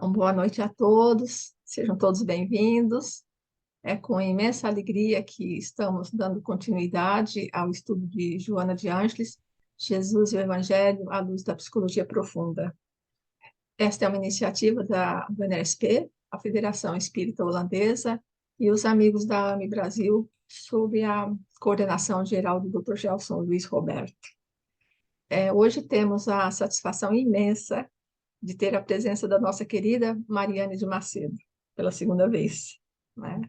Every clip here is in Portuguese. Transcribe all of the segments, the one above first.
Então, boa noite a todos, sejam todos bem-vindos. É com imensa alegria que estamos dando continuidade ao estudo de Joana de Ângeles, Jesus e o Evangelho à luz da psicologia profunda. Esta é uma iniciativa do NSP, a Federação Espírita Holandesa, e os amigos da AME Brasil, sob a coordenação geral do Dr. Gelson Luiz Roberto. Hoje temos a satisfação imensa de ter a presença da nossa querida Mariane de Macedo, pela segunda vez, né?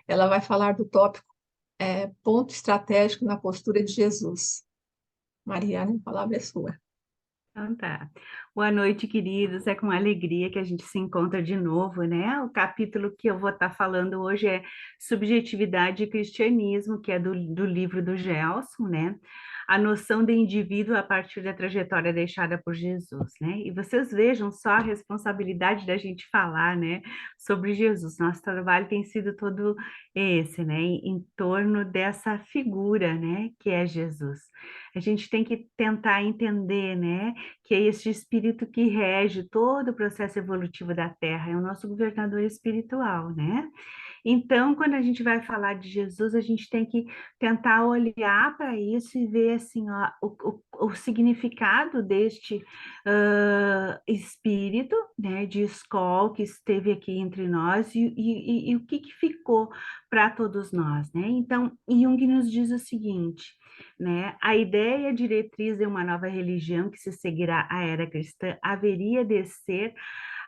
Ela vai falar do tópico ponto estratégico na postura de Jesus. Mariane, a palavra é sua. Então tá. Boa noite, queridos. É com alegria que a gente se encontra de novo, né? O capítulo que eu vou estar falando hoje é Subjetividade e Cristianismo, que é do livro do Gelson, né? A noção de indivíduo a partir da trajetória deixada por Jesus, né? E vocês vejam só a responsabilidade da gente falar, né, sobre Jesus. Nosso trabalho tem sido todo esse, né, em torno dessa figura, né, que é Jesus. A gente tem que tentar entender, né, que é esse espírito que rege todo o processo evolutivo da Terra, é o nosso governador espiritual, né? Então, quando a gente vai falar de Jesus, a gente tem que tentar olhar para isso e ver assim, ó, o significado deste espírito, né, de escola que esteve aqui entre nós e o que ficou para todos nós, né? Então, Jung nos diz o seguinte, né? A ideia diretriz de uma nova religião que se seguirá à era cristã haveria de ser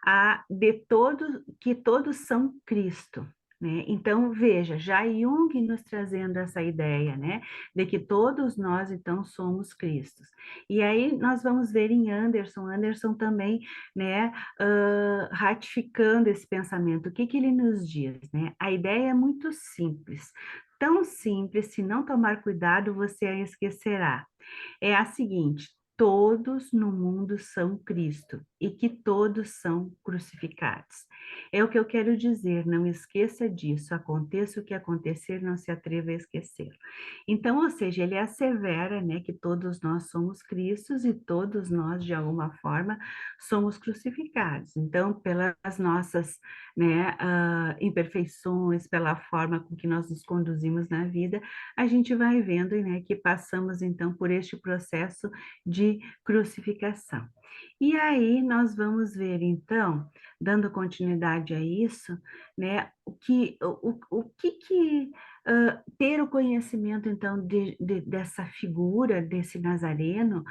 a de todos, que todos são Cristo. Né? Então, veja, já Jung nos trazendo essa ideia, né, de que todos nós, então, somos Cristos. E aí nós vamos ver em Anderson também, né, ratificando esse pensamento. O que ele nos diz, né? A ideia é muito simples, tão simples, se não tomar cuidado, você a esquecerá. É a seguinte: todos no mundo são Cristo e que todos são crucificados. É o que eu quero dizer, não esqueça disso, aconteça o que acontecer, não se atreva a esquecer. Então, ou seja, ele assevera, né, que todos nós somos Cristos e todos nós, de alguma forma, somos crucificados. Então, pelas nossas, né, imperfeições, pela forma com que nós nos conduzimos na vida, a gente vai vendo, né, que passamos então por este processo de crucificação. E aí nós vamos ver então, dando continuidade a isso, né, ter o conhecimento então dessa figura desse Nazareno,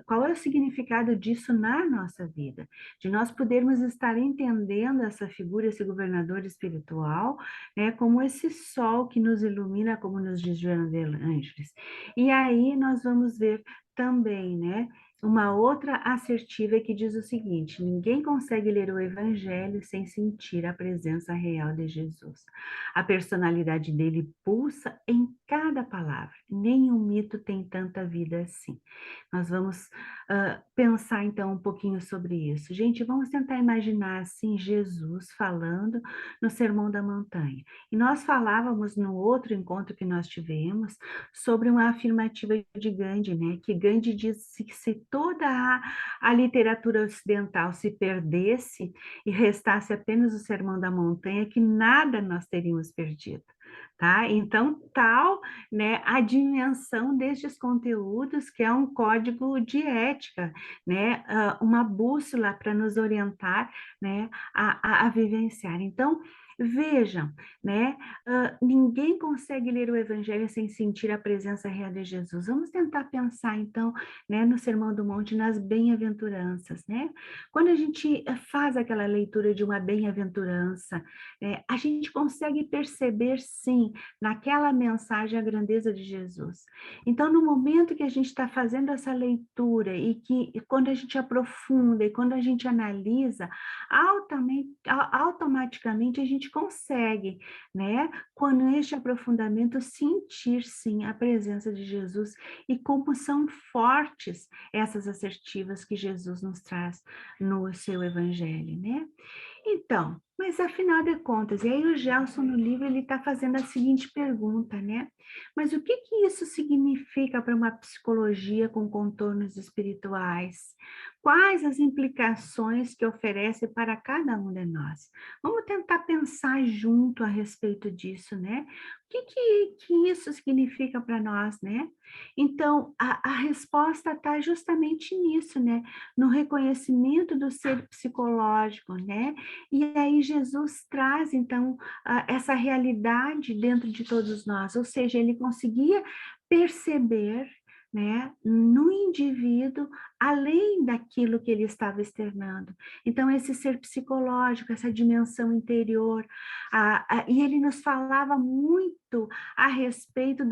qual é o significado disso na nossa vida, de nós podermos estar entendendo essa figura, esse governador espiritual, né, como esse sol que nos ilumina, como nos diz Joana de Ângeles. E aí nós vamos ver também, né, uma outra assertiva que diz o seguinte: ninguém consegue ler o Evangelho sem sentir a presença real de Jesus. A personalidade dele pulsa em cada palavra. Nenhum mito tem tanta vida assim. Nós vamos pensar então um pouquinho sobre isso. Gente, vamos tentar imaginar assim Jesus falando no Sermão da Montanha. E nós falávamos no outro encontro que nós tivemos sobre uma afirmativa de Gandhi, né? Que Gandhi disse que se toda a literatura ocidental se perdesse e restasse apenas o Sermão da Montanha, que nada nós teríamos perdido. Tá? Então, tal, né, a dimensão destes conteúdos, que é um código de ética, né, uma bússola para nos orientar, né, a vivenciar. Então, vejam, né, ninguém consegue ler o Evangelho sem sentir a presença real de Jesus. Vamos tentar pensar, então, né, no Sermão do Monte, nas bem-aventuranças, né? Quando a gente faz aquela leitura de uma bem-aventurança, a gente consegue perceber, sim, naquela mensagem a grandeza de Jesus. Então, no momento que a gente está fazendo essa leitura e quando a gente aprofunda e quando a gente analisa, automaticamente a gente consegue, né, com este aprofundamento, sentir, sim, a presença de Jesus e como são fortes essas assertivas que Jesus nos traz no seu Evangelho, né? Então, mas afinal de contas, e aí o Gelson no livro ele está fazendo a seguinte pergunta, né? Mas o que que isso significa para uma psicologia com contornos espirituais? Quais as implicações que oferece para cada um de nós? Vamos tentar pensar junto a respeito disso, né? O que isso significa para nós, né? Então, a resposta está justamente nisso, né? No reconhecimento do ser psicológico, né? E aí Jesus traz, então, essa realidade dentro de todos nós, ou seja, ele conseguia perceber, né, no indivíduo, além daquilo que ele estava externando. Então, esse ser psicológico, essa dimensão interior, e ele nos falava muito a respeito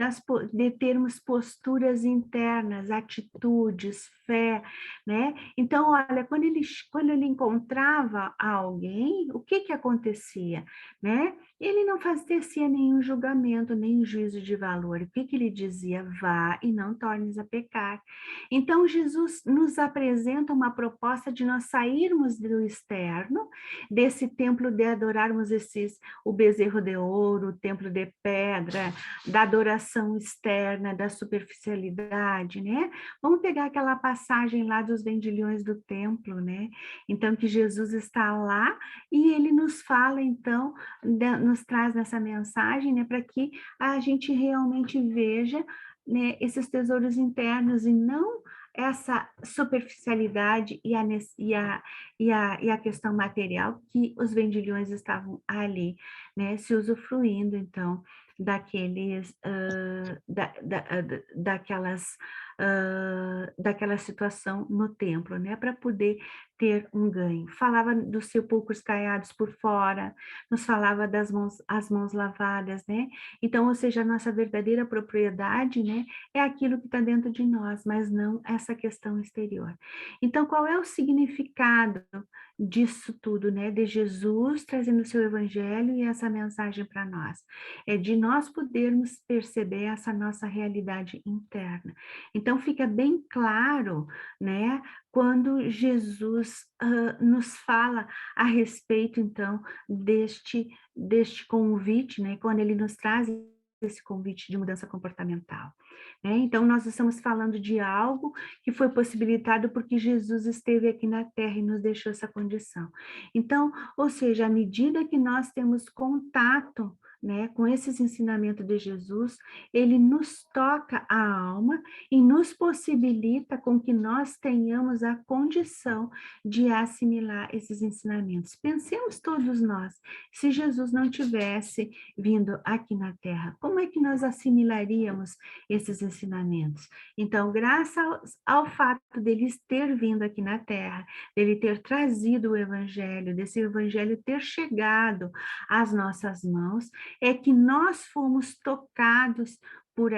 de termos posturas internas, atitudes, fé, né? Então, olha, quando ele encontrava alguém, o que que acontecia, né? Ele não fazia nenhum julgamento, nem juízo de valor. O que que ele dizia? Vá e não tornes a pecar. Então, Jesus nos apresenta uma proposta de nós sairmos do externo, desse templo de adorarmos o bezerro de ouro, o templo de pedra, da adoração externa, da superficialidade, né? Vamos pegar aquela passagem lá dos vendilhões do templo, né? Então, que Jesus está lá e ele nos fala, então, nos traz nessa mensagem, né, para que a gente realmente veja, né, esses tesouros internos e não essa superficialidade e a questão material que os vendilhões estavam ali, né, se usufruindo, então, daqueles, daquela situação no templo, né, para poder ter um ganho. Falava dos sepulcros caiados por fora, nos falava as mãos lavadas, né? Então, ou seja, a nossa verdadeira propriedade, né, é aquilo que está dentro de nós, mas não essa questão exterior. Então, qual é o significado disso tudo, né? De Jesus trazendo o seu evangelho e essa mensagem para nós? É de nós podermos perceber essa nossa realidade interna. Então, fica bem claro, né, quando Jesus nos fala a respeito, então, deste convite, né, quando ele nos traz esse convite de mudança comportamental, né? Então, nós estamos falando de algo que foi possibilitado porque Jesus esteve aqui na Terra e nos deixou essa condição. Então, ou seja, à medida que nós temos contato, né, com esses ensinamentos de Jesus, ele nos toca a alma e nos possibilita com que nós tenhamos a condição de assimilar esses ensinamentos. Pensemos todos nós, se Jesus não tivesse vindo aqui na Terra, como é que nós assimilaríamos esses ensinamentos? Então, graças ao fato dele ter vindo aqui na Terra, dele ter trazido o Evangelho, desse Evangelho ter chegado às nossas mãos, é que nós fomos tocados por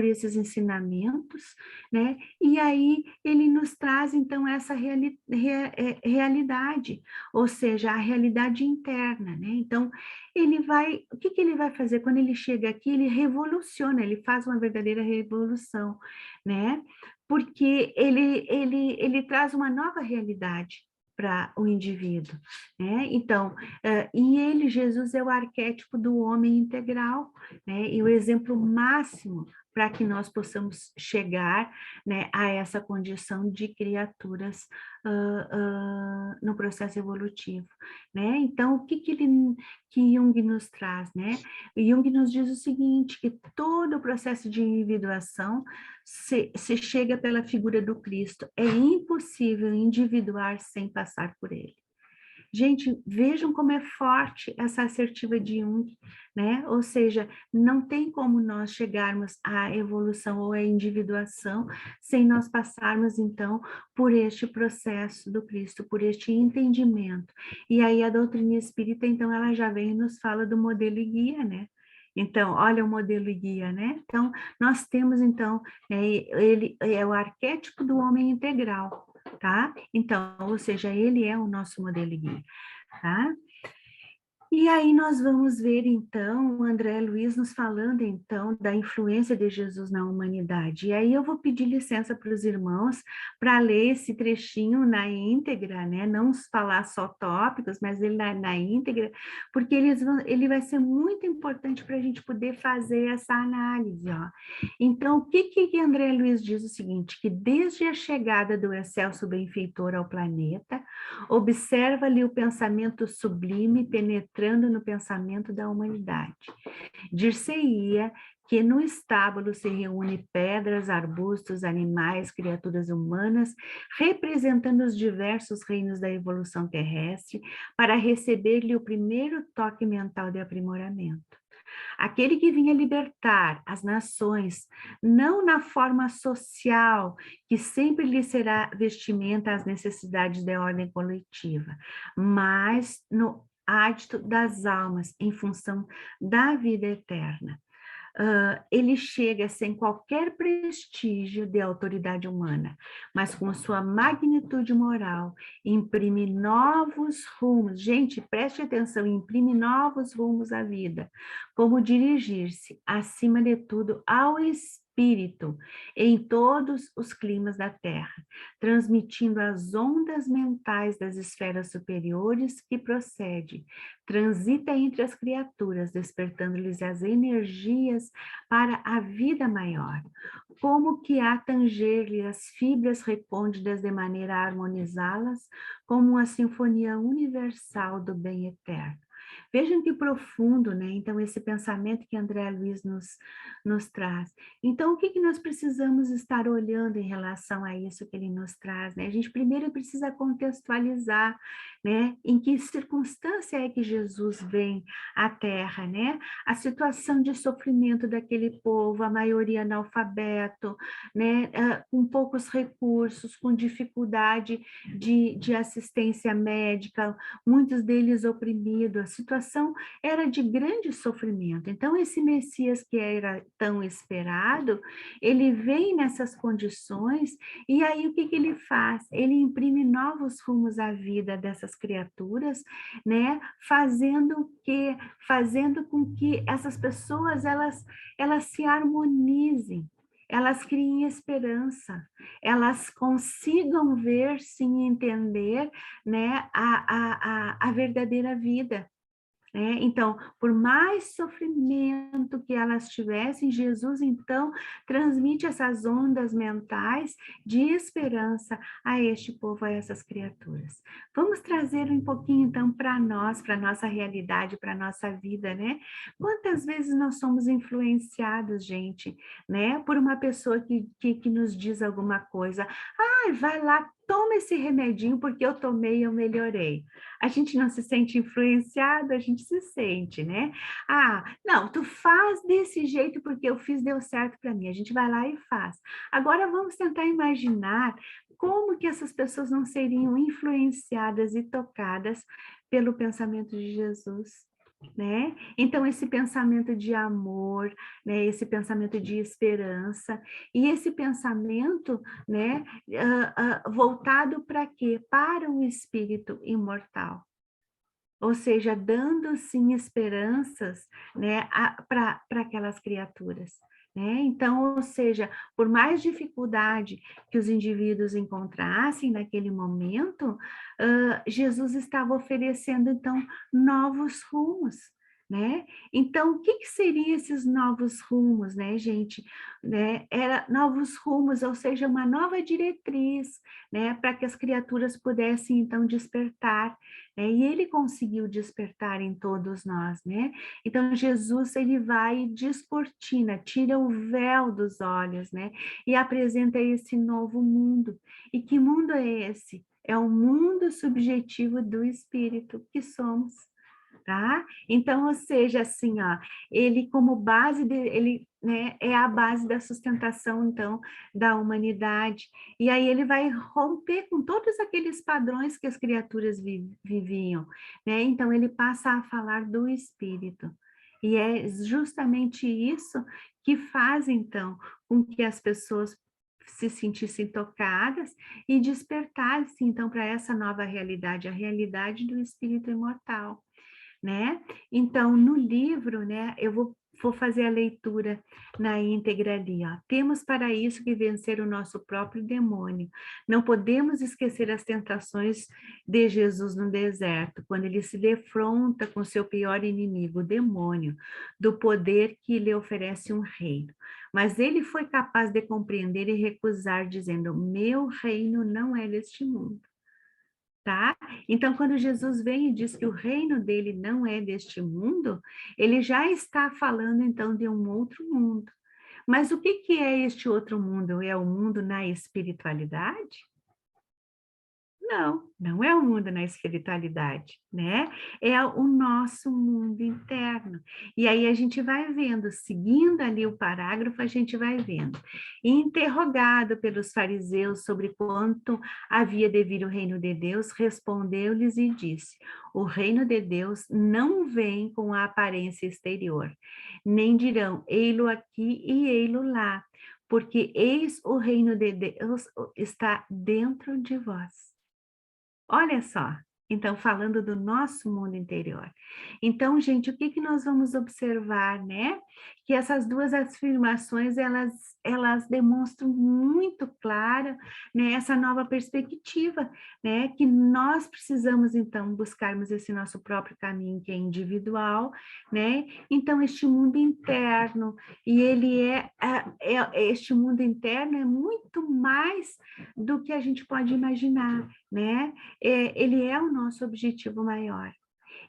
esses ensinamentos, né? E aí ele nos traz então essa realidade, ou seja, a realidade interna, né? Então o que que ele vai fazer quando ele chega aqui? Ele revoluciona, ele faz uma verdadeira revolução, né? Porque ele traz uma nova realidade para o indivíduo, né? Então, e ele, Jesus, é o arquétipo do homem integral, né? E o exemplo máximo para que nós possamos chegar, né, a essa condição de criaturas no processo evolutivo, né? Então, que Jung nos traz, né? Jung nos diz o seguinte, que todo o processo de individuação se chega pela figura do Cristo. É impossível individuar sem passar por ele. Gente, vejam como é forte essa assertiva de Jung, né? Ou seja, não tem como nós chegarmos à evolução ou à individuação sem nós passarmos, então, por este processo do Cristo, por este entendimento. E aí a doutrina espírita, então, ela já vem e nos fala do modelo e guia, né? Então, olha o modelo e guia, né? Então, nós temos, então, ele é o arquétipo do homem integral, tá? Então, ou seja, ele é o nosso modelo e guia, tá? E aí nós vamos ver, então, o André Luiz nos falando, então, da influência de Jesus na humanidade. E aí eu vou pedir licença para os irmãos para ler esse trechinho na íntegra, né? Não falar só tópicos, mas ele na íntegra, porque ele vai ser muito importante para a gente poder fazer essa análise, ó. Então, o que André Luiz diz o seguinte, que desde a chegada do excelso benfeitor ao planeta, observa-lhe o pensamento sublime penetrando no pensamento da humanidade. Dir-se-ia que no estábulo se reúne pedras, arbustos, animais, criaturas humanas, representando os diversos reinos da evolução terrestre, para receber-lhe o primeiro toque mental de aprimoramento. Aquele que vinha libertar as nações, não na forma social, que sempre lhe será vestimenta às necessidades da ordem coletiva, mas no hábito das almas, em função da vida eterna. Ele chega sem qualquer prestígio de autoridade humana, mas com sua magnitude moral, imprime novos rumos. Gente, preste atenção, imprime novos rumos à vida. Como dirigir-se, acima de tudo, ao espírito em todos os climas da Terra, transmitindo as ondas mentais das esferas superiores que procede, transita entre as criaturas, despertando-lhes as energias para a vida maior, como que a tanger-lhe as fibras recônditas de maneira a harmonizá-las como uma sinfonia universal do bem eterno. Vejam que profundo, né? Então, esse pensamento que André Luiz nos traz. Então, o que nós precisamos estar olhando em relação a isso que ele nos traz, né? A gente primeiro precisa contextualizar, né? Em que circunstância é que Jesus vem à Terra, né? A situação de sofrimento daquele povo, a maioria analfabeto, né? Com poucos recursos, com dificuldade de assistência médica, muitos deles oprimidos, a situação era de grande sofrimento. Então, esse Messias que era tão esperado, ele vem nessas condições, e aí o que ele faz? Ele imprime novos rumos à vida dessas criaturas, né? Fazendo com que essas pessoas, elas se harmonizem, elas criem esperança, elas consigam ver, sim, entender, né, a verdadeira vida. Né? Então, por mais sofrimento que elas tivessem, Jesus, então, transmite essas ondas mentais de esperança a este povo, a essas criaturas. Vamos trazer um pouquinho, então, para nós, para a nossa realidade, para a nossa vida, né? Quantas vezes nós somos influenciados, gente, né? Por uma pessoa que nos diz alguma coisa. Ah, vai lá, toma esse remedinho, porque eu tomei e eu melhorei. A gente não se sente influenciado, a gente se sente, né? Ah, não, tu faz desse jeito porque eu fiz, deu certo para mim. A gente vai lá e faz. Agora vamos tentar imaginar como que essas pessoas não seriam influenciadas e tocadas pelo pensamento de Jesus. Né? Então, esse pensamento de amor, né? Esse pensamento de esperança, e esse pensamento, né? Voltado para quê? Para o espírito imortal. Ou seja, dando sim esperanças, né, para aquelas criaturas. Né? Então, ou seja, por mais dificuldade que os indivíduos encontrassem naquele momento, Jesus estava oferecendo, então, novos rumos. Né? Então, o que seriam esses novos rumos, né, gente? Né? Era novos rumos, ou seja, uma nova diretriz, né, para que as criaturas pudessem, então, despertar, né? E ele conseguiu despertar em todos nós, né? Então, Jesus, ele vai e descortina, tira o véu dos olhos, né? E apresenta esse novo mundo. E que mundo é esse? É o mundo subjetivo do espírito que somos. Tá? Então, ou seja, assim, ó, ele como base, ele, né, é a base da sustentação, então, da humanidade, e aí ele vai romper com todos aqueles padrões que as criaturas viviam, né? Então, ele passa a falar do espírito, e é justamente isso que faz, então, com que as pessoas se sentissem tocadas e despertassem, então, para essa nova realidade, a realidade do espírito imortal. né? Então, no livro, né, eu vou fazer a leitura na íntegra ali, ó. Temos para isso que vencer o nosso próprio demônio. Não podemos esquecer as tentações de Jesus no deserto, quando ele se defronta com seu pior inimigo, o demônio, do poder que lhe oferece um reino. Mas ele foi capaz de compreender e recusar, dizendo: meu reino não é deste mundo. Tá? Então, quando Jesus vem e diz que o reino dele não é deste mundo, ele já está falando então de um outro mundo. Mas o que que é este outro mundo? É o mundo na espiritualidade? Não, não é o mundo na espiritualidade, né? É o nosso mundo interno. E aí a gente vai vendo, seguindo ali o parágrafo, a gente vai vendo. Interrogado pelos fariseus sobre quanto havia de vir o reino de Deus, respondeu-lhes e disse: o reino de Deus não vem com a aparência exterior, nem dirão, ei-lo aqui e ei-lo lá, porque eis o reino de Deus está dentro de vós. Olha só, então falando do nosso mundo interior. Então, gente, o que que nós vamos observar, né? Que essas duas afirmações, elas demonstram muito clara, né, essa nova perspectiva, né, que nós precisamos então buscarmos esse nosso próprio caminho que é individual, né? Então este mundo interno, e ele este mundo interno é muito mais do que a gente pode imaginar, né? Ele é o nosso objetivo maior.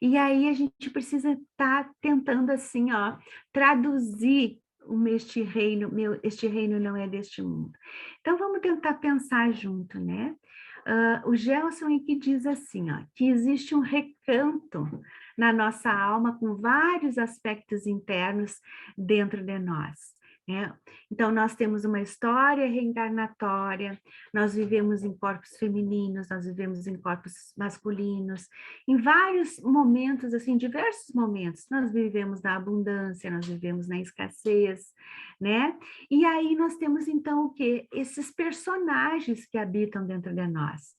E aí a gente precisa estar tentando assim, ó, traduzir este reino não é deste mundo. Então vamos tentar pensar junto, né? O Gelson é que diz assim, ó, que existe um recanto na nossa alma com vários aspectos internos dentro de nós. Né? Então, nós temos uma história reencarnatória, nós vivemos em corpos femininos, nós vivemos em corpos masculinos, em vários momentos, assim, diversos momentos, nós vivemos na abundância, nós vivemos na escassez, né? E aí nós temos, então, o quê? Esses personagens que habitam dentro de nós.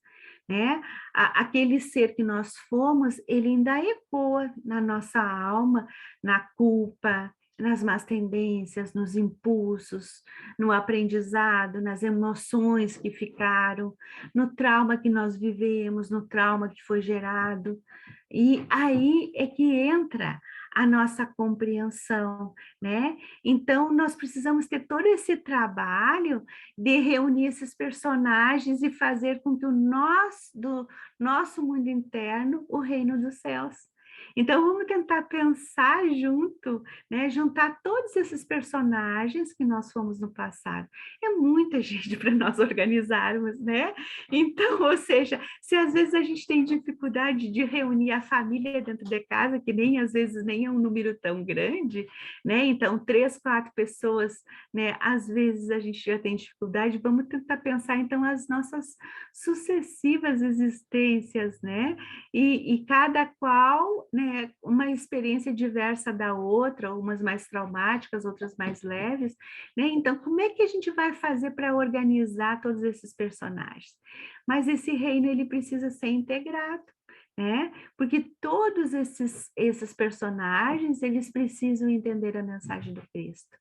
Né? Aquele ser que nós fomos, ele ainda ecoa na nossa alma, na culpa, nas más tendências, nos impulsos, no aprendizado, nas emoções que ficaram, no trauma que nós vivemos, no trauma que foi gerado. E aí é que entra a nossa compreensão, né? Então, nós precisamos ter todo esse trabalho de reunir esses personagens e fazer com que do nosso mundo interno, o reino dos céus. Então, vamos tentar pensar junto, né? Juntar todos esses personagens que nós fomos no passado. É muita gente para nós organizarmos, né? Então, ou seja, se às vezes a gente tem dificuldade de reunir a família dentro de casa, que nem às vezes nem é um número tão grande, né? Então, 3, 4 pessoas, né? Às vezes a gente já tem dificuldade, vamos tentar pensar então as nossas sucessivas existências, né? E cada qual, né, uma experiência diversa da outra, umas mais traumáticas, outras mais leves, né? Então, como é que a gente vai fazer para organizar todos esses personagens? Mas esse reino, ele precisa ser integrado, né? Porque todos esses personagens, eles precisam entender a mensagem do Cristo.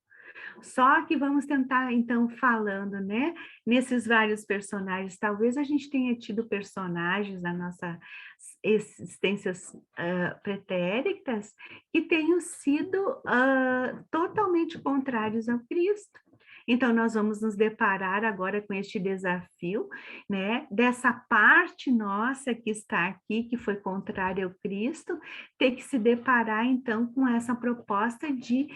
Só que vamos tentar, então, falando, né, nesses vários personagens. Talvez a gente tenha tido personagens na nossa existências pretéritas que tenham sido totalmente contrários ao Cristo. Então, nós vamos nos deparar agora com este desafio, né, dessa parte nossa que está aqui, que foi contrária ao Cristo, ter que se deparar, então, com essa proposta de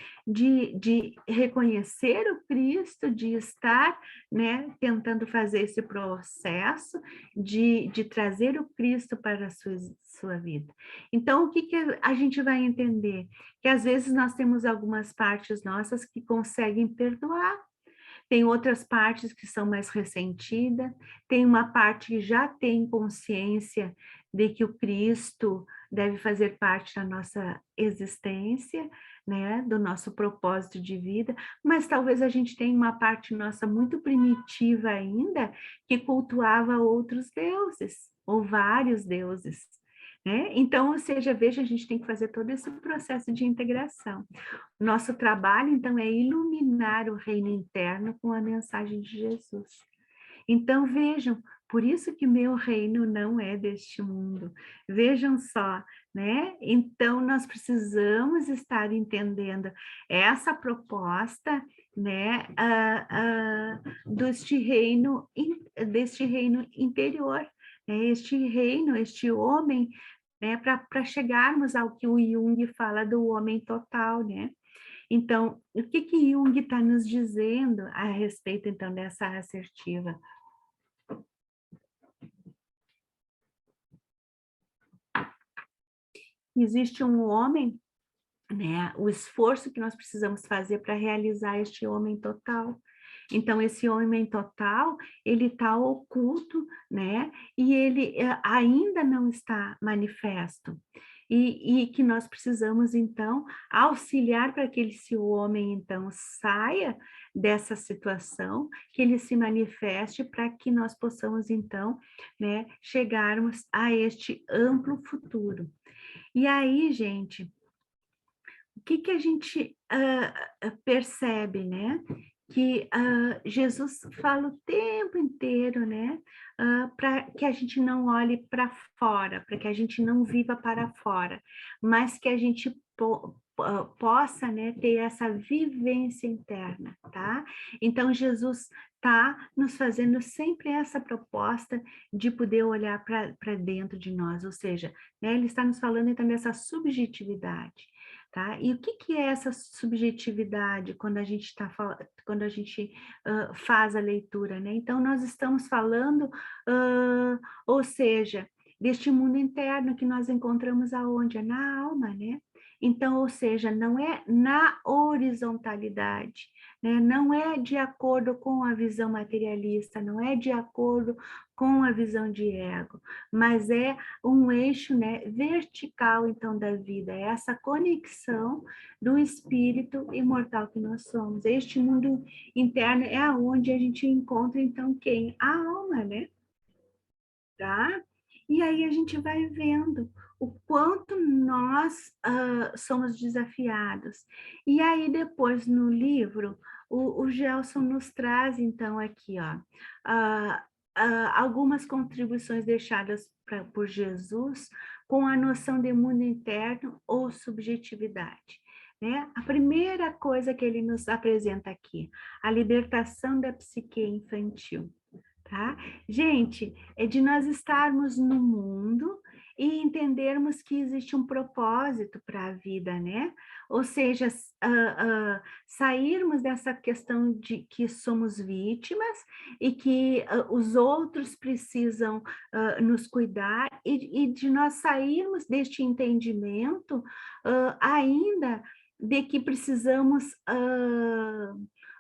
reconhecer o Cristo, de estar, né, tentando fazer esse processo de trazer o Cristo para a sua vida. Então, o que a gente vai entender? Que às vezes nós temos algumas partes nossas que conseguem perdoar, tem outras partes que são mais ressentidas, tem uma parte que já tem consciência de que o Cristo deve fazer parte da nossa existência, né, do nosso propósito de vida, mas talvez a gente tenha uma parte nossa muito primitiva ainda, que cultuava outros deuses, ou vários deuses, né? Então, ou seja, veja, a gente tem que fazer todo esse processo de integração. Nosso trabalho, então, é iluminar o reino interno com a mensagem de Jesus. Então, vejam, por isso que meu reino não é deste mundo. Vejam só, né? Então, nós precisamos estar entendendo essa proposta, né, deste reino interior, né? Este reino, este homem, né, para chegarmos ao que o Jung fala do homem total, né? Então, o que que Jung está nos dizendo a respeito, então, dessa assertiva? Existe um homem, né? O esforço que nós precisamos fazer para realizar este homem total. Então, esse homem total, ele está oculto, né? E ele ainda não está manifesto. E que nós precisamos, então, auxiliar para que esse homem, então, saia dessa situação, que ele se manifeste, para que nós possamos, então, né, chegarmos a este amplo futuro. E aí, gente, o que que a gente percebe, né? Que Jesus fala o tempo inteiro, né? Para que a gente não olhe para fora, para que a gente não viva para fora, mas que a gente possa, né, ter essa vivência interna, tá? Então, Jesus está nos fazendo sempre essa proposta de poder olhar para dentro de nós, ou seja, né, ele está nos falando então dessa subjetividade. Tá? E o que que é essa subjetividade quando a gente quando a gente faz a leitura, né? Então nós estamos falando, ou seja, deste mundo interno que nós encontramos aonde? É na alma, né? Então, ou seja, não é na horizontalidade, né? Não é de acordo com a visão materialista, não é de acordo com a visão de ego, mas é um eixo, né, vertical, então, da vida, é essa conexão do espírito imortal que nós somos. Este mundo interno é aonde a gente encontra, então, quem? A alma, né? Tá? E aí a gente vai vendo o quanto nós somos desafiados. E aí depois no livro, o Gelson nos traz então aqui, ó, algumas contribuições deixadas por Jesus com a noção de mundo interno ou subjetividade. Né? A primeira coisa que ele nos apresenta aqui, a libertação da psique infantil. Tá? Gente, é de nós estarmos no mundo e entendermos que existe um propósito para a vida, né? Ou seja, sairmos dessa questão de que somos vítimas e que os outros precisam nos cuidar e de nós sairmos deste entendimento ainda de que precisamos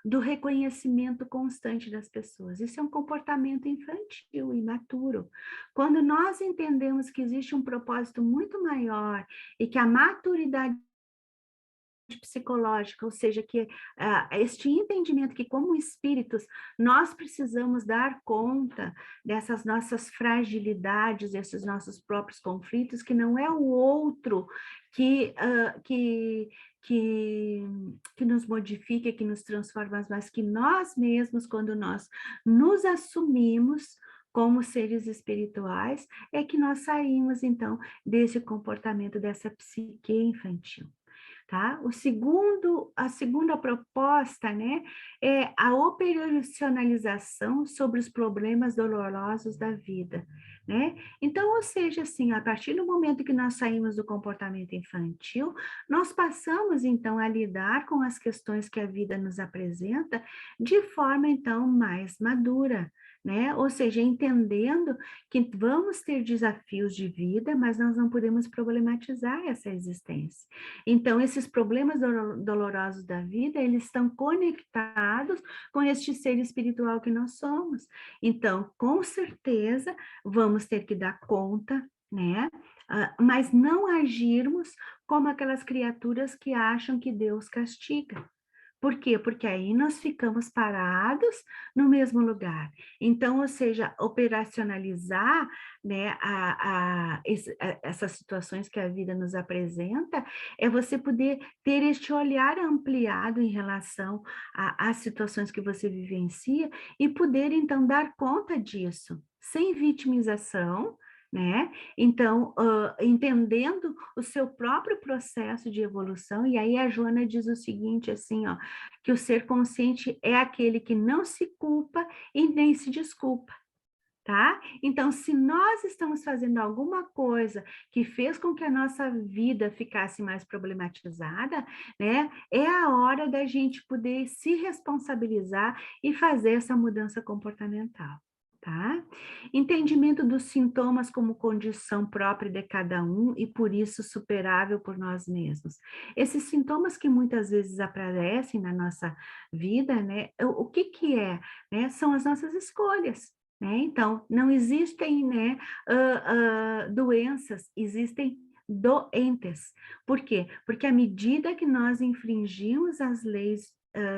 do reconhecimento constante das pessoas. Isso é um comportamento infantil, imaturo. Quando nós entendemos que existe um propósito muito maior e que a maturidade psicológica, ou seja, que este entendimento que como espíritos nós precisamos dar conta dessas nossas fragilidades, desses nossos próprios conflitos, que não é o outro que, que nos modifica, que nos transforma, mas que nós mesmos, quando nós nos assumimos como seres espirituais, é que nós saímos, então, desse comportamento, dessa psique infantil. Tá? A segunda proposta, né, é a operacionalização sobre os problemas dolorosos da vida, né? Então, ou seja, assim, a partir do momento que nós saímos do comportamento infantil, nós passamos, então, a lidar com as questões que a vida nos apresenta de forma, então, mais madura, né? Ou seja, entendendo que vamos ter desafios de vida, mas nós não podemos problematizar essa existência. Então, esses problemas dolorosos da vida, eles estão conectados com este ser espiritual que nós somos. Então, com certeza, vamos ter que dar conta, né? Mas não agirmos como aquelas criaturas que acham que Deus castiga. Por quê? Porque aí nós ficamos parados no mesmo lugar. Então, ou seja, operacionalizar, né, essas situações que a vida nos apresenta, é você poder ter este olhar ampliado em relação às situações que você vivencia e poder, então, dar conta disso, sem vitimização, né? Então, entendendo o seu próprio processo de evolução, e aí a Joana diz o seguinte, assim, ó, que o ser consciente é aquele que não se culpa e nem se desculpa. Tá? Então, se nós estamos fazendo alguma coisa que fez com que a nossa vida ficasse mais problematizada, né, é a hora da gente poder se responsabilizar e fazer essa mudança comportamental. Tá? Entendimento dos sintomas como condição própria de cada um e por isso superável por nós mesmos. Esses sintomas que muitas vezes aparecem na nossa vida, né, o que que é? Né? São as nossas escolhas. Né? Então, não existem, né, doenças, existem doentes. Por quê? Porque à medida que nós infringimos as leis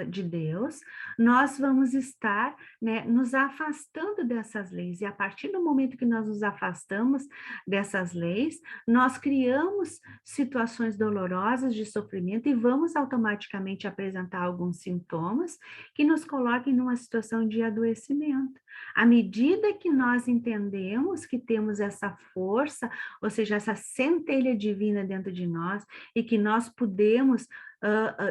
de Deus, nós vamos estar, né, nos afastando dessas leis. E a partir do momento que nós nos afastamos dessas leis, nós criamos situações dolorosas de sofrimento e vamos automaticamente apresentar alguns sintomas que nos coloquem numa situação de adoecimento. À medida que nós entendemos que temos essa força, ou seja, essa centelha divina dentro de nós, e que nós podemos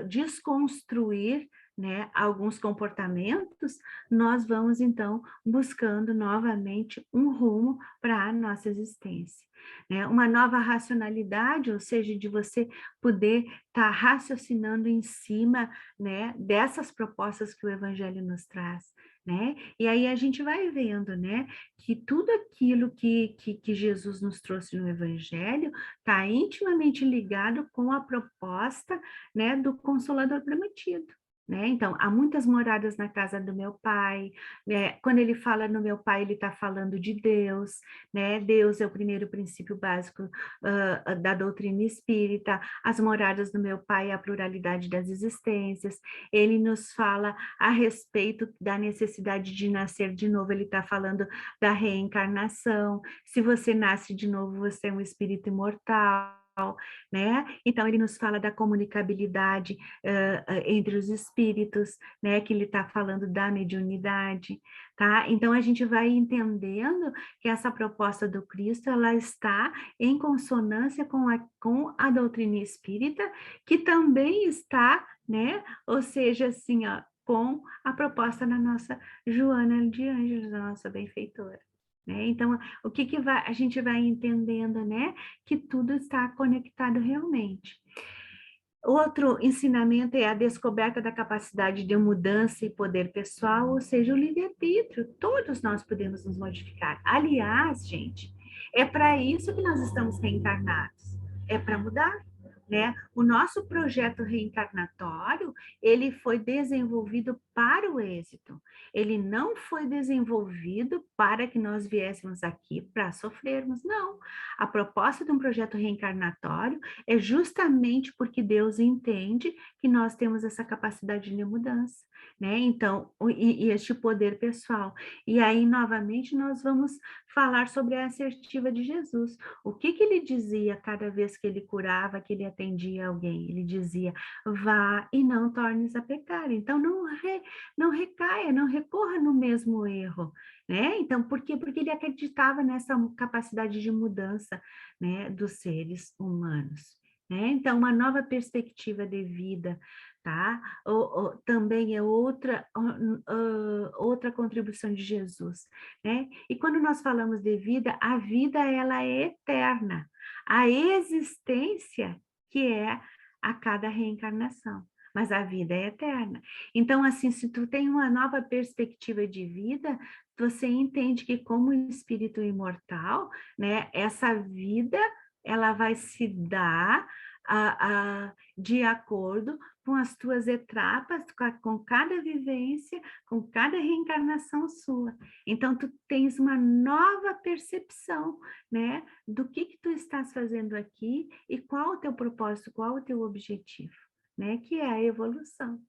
desconstruir, né, alguns comportamentos, nós vamos então buscando novamente um rumo para a nossa existência. Né? Uma nova racionalidade, ou seja, de você poder estar raciocinando em cima, né, dessas propostas que o Evangelho nos traz. Né? E aí a gente vai vendo, né, que tudo aquilo que Jesus nos trouxe no Evangelho está intimamente ligado com a proposta, né, do Consolador prometido. Né? Então, há muitas moradas na casa do meu pai, né? Quando ele fala no meu pai, ele está falando de Deus, né? Deus é o primeiro princípio básico da doutrina espírita, as moradas do meu pai é a pluralidade das existências, ele nos fala a respeito da necessidade de nascer de novo, ele está falando da reencarnação, se você nasce de novo, você é um espírito imortal, né? Então, ele nos fala da comunicabilidade entre os espíritos, né? Que ele está falando da mediunidade, tá? Então, a gente vai entendendo que essa proposta do Cristo, ela está em consonância com a doutrina espírita, que também está, né? Ou seja, assim, ó, com a proposta da nossa Joana de Ângeles, da nossa benfeitora. Né? Então, o que a gente vai entendendo, né? Que tudo está conectado realmente. Outro ensinamento é a descoberta da capacidade de mudança e poder pessoal, ou seja, o livre-arbítrio. Todos nós podemos nos modificar. Aliás, gente, é para isso que nós estamos reencarnados. É para mudar. Né? O nosso projeto reencarnatório, ele foi desenvolvido para o êxito. Ele não foi desenvolvido para que nós viéssemos aqui para sofrermos, não. A proposta de um projeto reencarnatório é justamente porque Deus entende que nós temos essa capacidade de mudança, né? Então, e este poder pessoal. E aí, novamente, nós vamos falar sobre a assertiva de Jesus. O que ele dizia cada vez que ele curava, que ele atendia alguém? Ele dizia, vá e não tornes a pecar. Então, não recaia, não recorra no mesmo erro, né? Então, por quê? Porque ele acreditava nessa capacidade de mudança, né, dos seres humanos. Né? Então, uma nova perspectiva de vida, tá? Também é outra contribuição de Jesus, né? E quando nós falamos de vida, a vida ela é eterna, a existência que é a cada reencarnação, mas a vida é eterna. Então, assim, se tu tem uma nova perspectiva de vida, você entende que como espírito imortal, né, essa vida ela vai se dar de acordo com as tuas etapas, com cada vivência, com cada reencarnação sua. Então, tu tens uma nova percepção, né, do que tu estás fazendo aqui e qual o teu propósito, qual o teu objetivo, né, que é a evolução.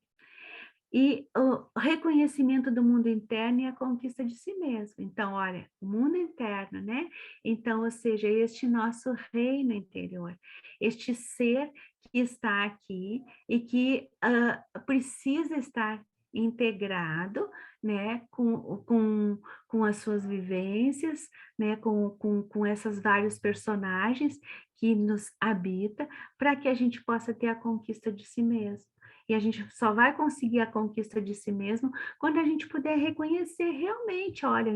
E o reconhecimento do mundo interno e a conquista de si mesmo. Então, olha, o mundo interno, né? Então, ou seja, este nosso reino interior, este ser que está aqui e que precisa estar integrado, né, com as suas vivências, né, com essas vários personagens que nos habita, para que a gente possa ter a conquista de si mesmo. E a gente só vai conseguir a conquista de si mesmo quando a gente puder reconhecer realmente, olha,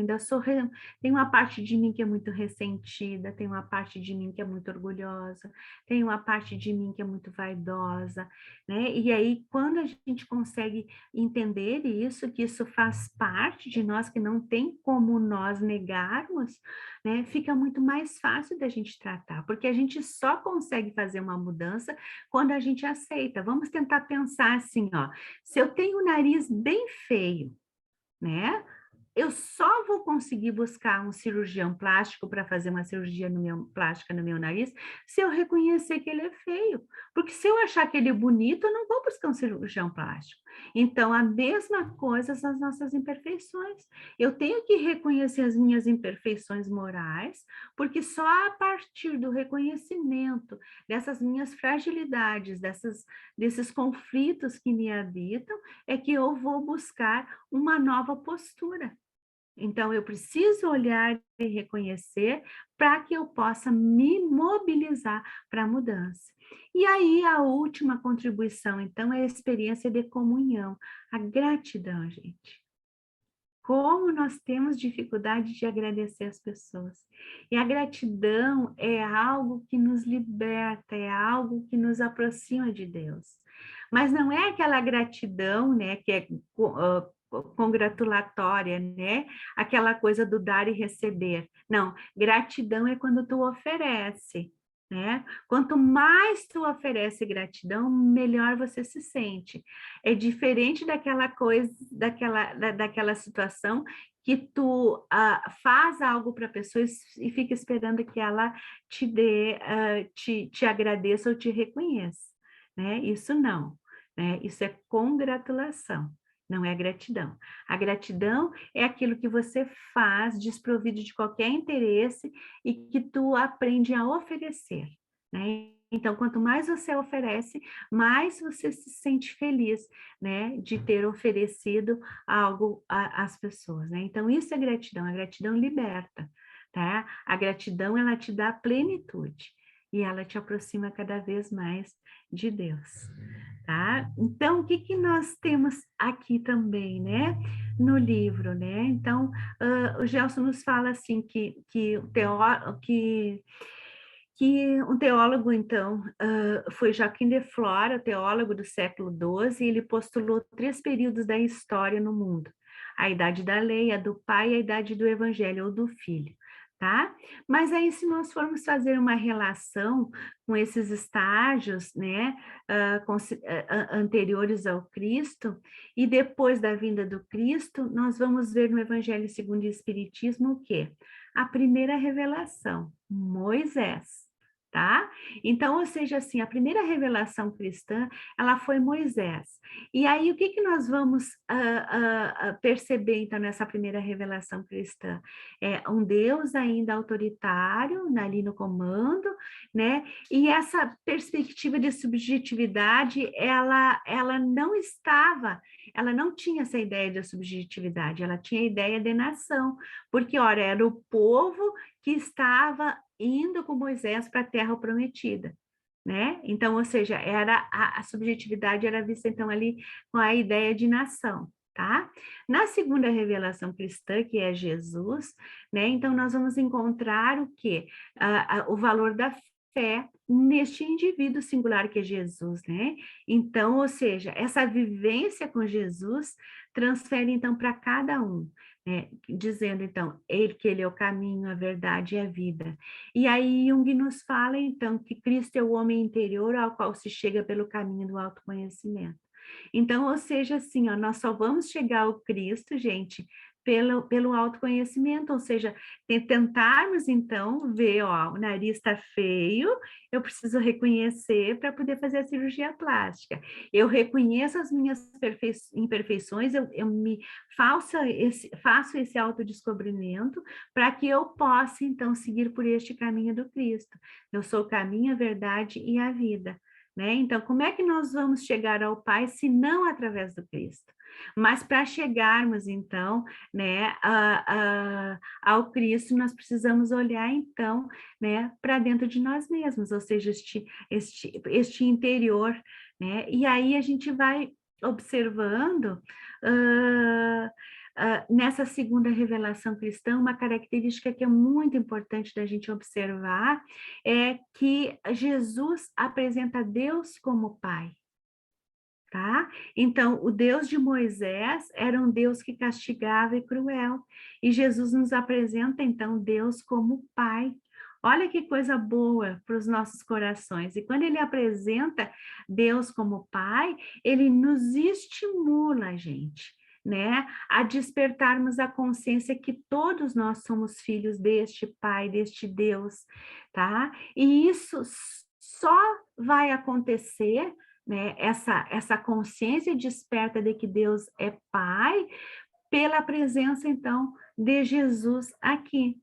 tem uma parte de mim que é muito ressentida, tem uma parte de mim que é muito orgulhosa, tem uma parte de mim que é muito vaidosa, né? E aí, quando a gente consegue entender isso, que isso faz parte de nós, que não tem como nós negarmos, né? Fica muito mais fácil da gente tratar, porque a gente só consegue fazer uma mudança quando a gente aceita. Vamos tentar pensar assim, ó, se eu tenho o nariz bem feio, né? Eu só vou conseguir buscar um cirurgião plástico para fazer uma cirurgia plástica no meu nariz se eu reconhecer que ele é feio. Porque se eu achar que ele é bonito, eu não vou buscar um cirurgião plástico. Então, a mesma coisa são as nossas imperfeições. Eu tenho que reconhecer as minhas imperfeições morais, porque só a partir do reconhecimento dessas minhas fragilidades, desses conflitos que me habitam, é que eu vou buscar uma nova postura. Então, eu preciso olhar e reconhecer para que eu possa me mobilizar para a mudança. E aí, a última contribuição, então, é a experiência de comunhão, a gratidão, gente. Como nós temos dificuldade de agradecer as pessoas. E a gratidão é algo que nos liberta, é algo que nos aproxima de Deus. Mas não é aquela gratidão, né, que é congratulatória, né? Aquela coisa do dar e receber. Não, gratidão é quando tu oferece, né? Quanto mais tu oferece gratidão, melhor você se sente. É diferente daquela coisa, daquela situação que tu faz algo para a pessoa e fica esperando que ela te dê, te agradeça ou te reconheça, né? Isso não, né? Isso é congratulação. Não é gratidão. A gratidão é aquilo que você faz desprovido de qualquer interesse e que tu aprende a oferecer, né? Então, quanto mais você oferece, mais você se sente feliz, né, de ter oferecido algo às pessoas, né? Então, isso é gratidão. A gratidão liberta, tá? A gratidão, ela te dá plenitude e ela te aproxima cada vez mais de Deus. Tá? Então, o que que nós temos aqui também, né, no livro, né? Então, o Gelson nos fala assim que um teólogo, então, foi Joaquim de Flora, teólogo do século XII, e ele postulou 3 períodos da história no mundo: a idade da lei, a do pai e a idade do evangelho ou do filho. Tá? Mas aí, se nós formos fazer uma relação com esses estágios, né, anteriores ao Cristo, e depois da vinda do Cristo, nós vamos ver no Evangelho segundo o Espiritismo o quê? A primeira revelação, Moisés. Tá? Então, ou seja, assim, a primeira revelação cristã, ela foi Moisés. E aí, o que que nós vamos perceber, então, nessa primeira revelação cristã? É um Deus ainda autoritário, ali no comando, né? E essa perspectiva de subjetividade, ela não tinha essa ideia de subjetividade, ela tinha a ideia de nação, porque, ora, era o povo que estava indo com Moisés para a terra prometida, né? Então, ou seja, a subjetividade era vista, então, ali com a ideia de nação. Tá? Na segunda revelação cristã, que é Jesus, né? Então nós vamos encontrar o quê? O valor da fé neste indivíduo singular que é Jesus, né? Então, ou seja, essa vivência com Jesus transfere então para cada um, né? Dizendo então, que ele é o caminho, a verdade e a vida. E aí Jung nos fala então que Cristo é o homem interior ao qual se chega pelo caminho do autoconhecimento. Então, ou seja, assim, ó, nós só vamos chegar ao Cristo, gente, pelo autoconhecimento, ou seja, tentarmos então ver, ó, o nariz está feio, eu preciso reconhecer para poder fazer a cirurgia plástica. Eu reconheço as minhas imperfeições, eu me faço esse autodescobrimento para que eu possa então seguir por este caminho do Cristo. Eu sou o caminho, a verdade e a vida. Né? Então, como é que nós vamos chegar ao Pai se não através do Cristo? Mas para chegarmos, então, né, ao Cristo, nós precisamos olhar, então, né, para dentro de nós mesmos, ou seja, este interior, né? E aí a gente vai observando nessa segunda revelação cristã, uma característica que é muito importante da gente observar é que Jesus apresenta Deus como Pai. Tá? Então, o Deus de Moisés era um Deus que castigava e cruel, e Jesus nos apresenta, então, Deus como Pai. Olha que coisa boa para os nossos corações. E quando ele apresenta Deus como Pai, ele nos estimula, gente, né, a despertarmos a consciência que todos nós somos filhos deste Pai, deste Deus, tá? E isso só vai acontecer, né, essa consciência desperta de que Deus é Pai, pela presença, então, de Jesus aqui.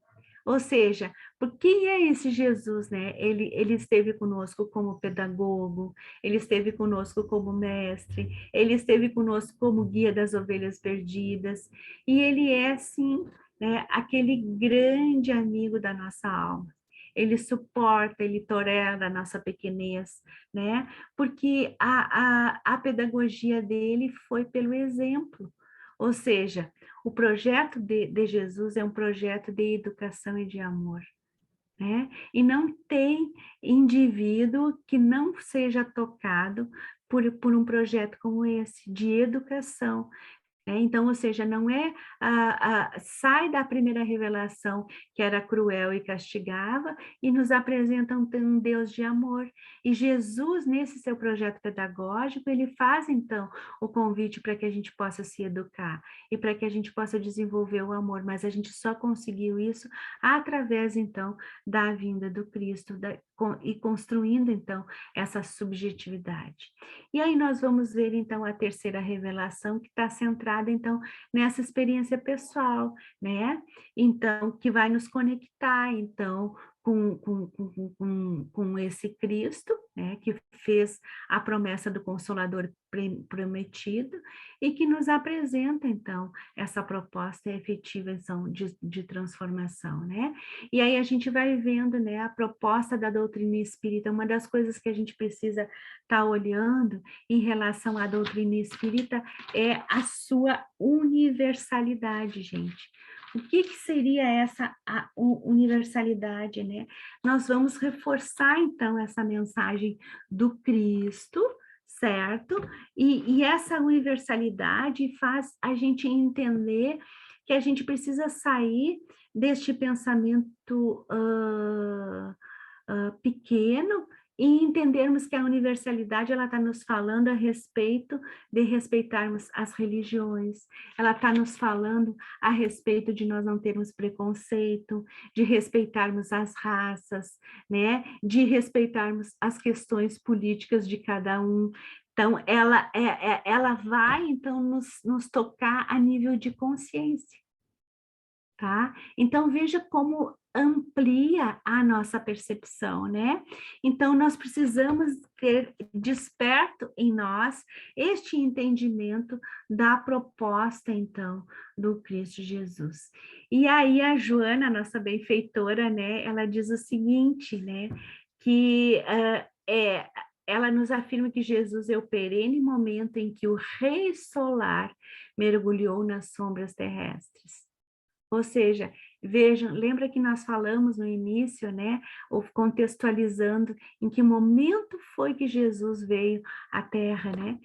Ou seja, por quem é esse Jesus, né? Ele esteve conosco como pedagogo, ele esteve conosco como mestre, ele esteve conosco como guia das ovelhas perdidas, e ele é, sim, né, aquele grande amigo da nossa alma. Ele suporta, ele tolera a nossa pequenez, né? Porque a pedagogia dele foi pelo exemplo. Ou seja, o projeto de Jesus é um projeto de educação e de amor, né? E não tem indivíduo que não seja tocado por um projeto como esse, de educação. Então, ou seja, não é sai da primeira revelação que era cruel e castigava e nos apresenta um Deus de amor. E Jesus, nesse seu projeto pedagógico, ele faz então o convite para que a gente possa se educar e para que a gente possa desenvolver o amor, mas a gente só conseguiu isso através então da vinda do Cristo e construindo então essa subjetividade. E aí nós vamos ver então a terceira revelação que está centrada então nessa experiência pessoal, né? Então, que vai nos conectar então com esse Cristo, né, que fez a promessa do Consolador prometido e que nos apresenta, então, essa proposta efetiva então, de transformação, né? E aí a gente vai vendo, né, a proposta da doutrina espírita, uma das coisas que a gente precisa estar olhando em relação à doutrina espírita é a sua universalidade, gente. O que seria essa universalidade, né? Nós vamos reforçar, então, essa mensagem do Cristo, certo? E essa universalidade faz a gente entender que a gente precisa sair deste pensamento pequeno e entendermos que a universalidade ela está nos falando a respeito de respeitarmos as religiões, ela está nos falando a respeito de nós não termos preconceito, de respeitarmos as raças, né? De respeitarmos as questões políticas de cada um. Então, ela vai então nos tocar a nível de consciência. Tá? Então, veja como amplia a nossa percepção, né? Então, nós precisamos ter desperto em nós este entendimento da proposta, então, do Cristo Jesus. E aí, a Joana, nossa benfeitora, né, ela diz o seguinte, né, que ela nos afirma que Jesus é o perene momento em que o Rei Solar mergulhou nas sombras terrestres. Ou seja, Vejam, lembra que nós falamos no início, né, ou contextualizando, em que momento foi que Jesus veio à Terra, né?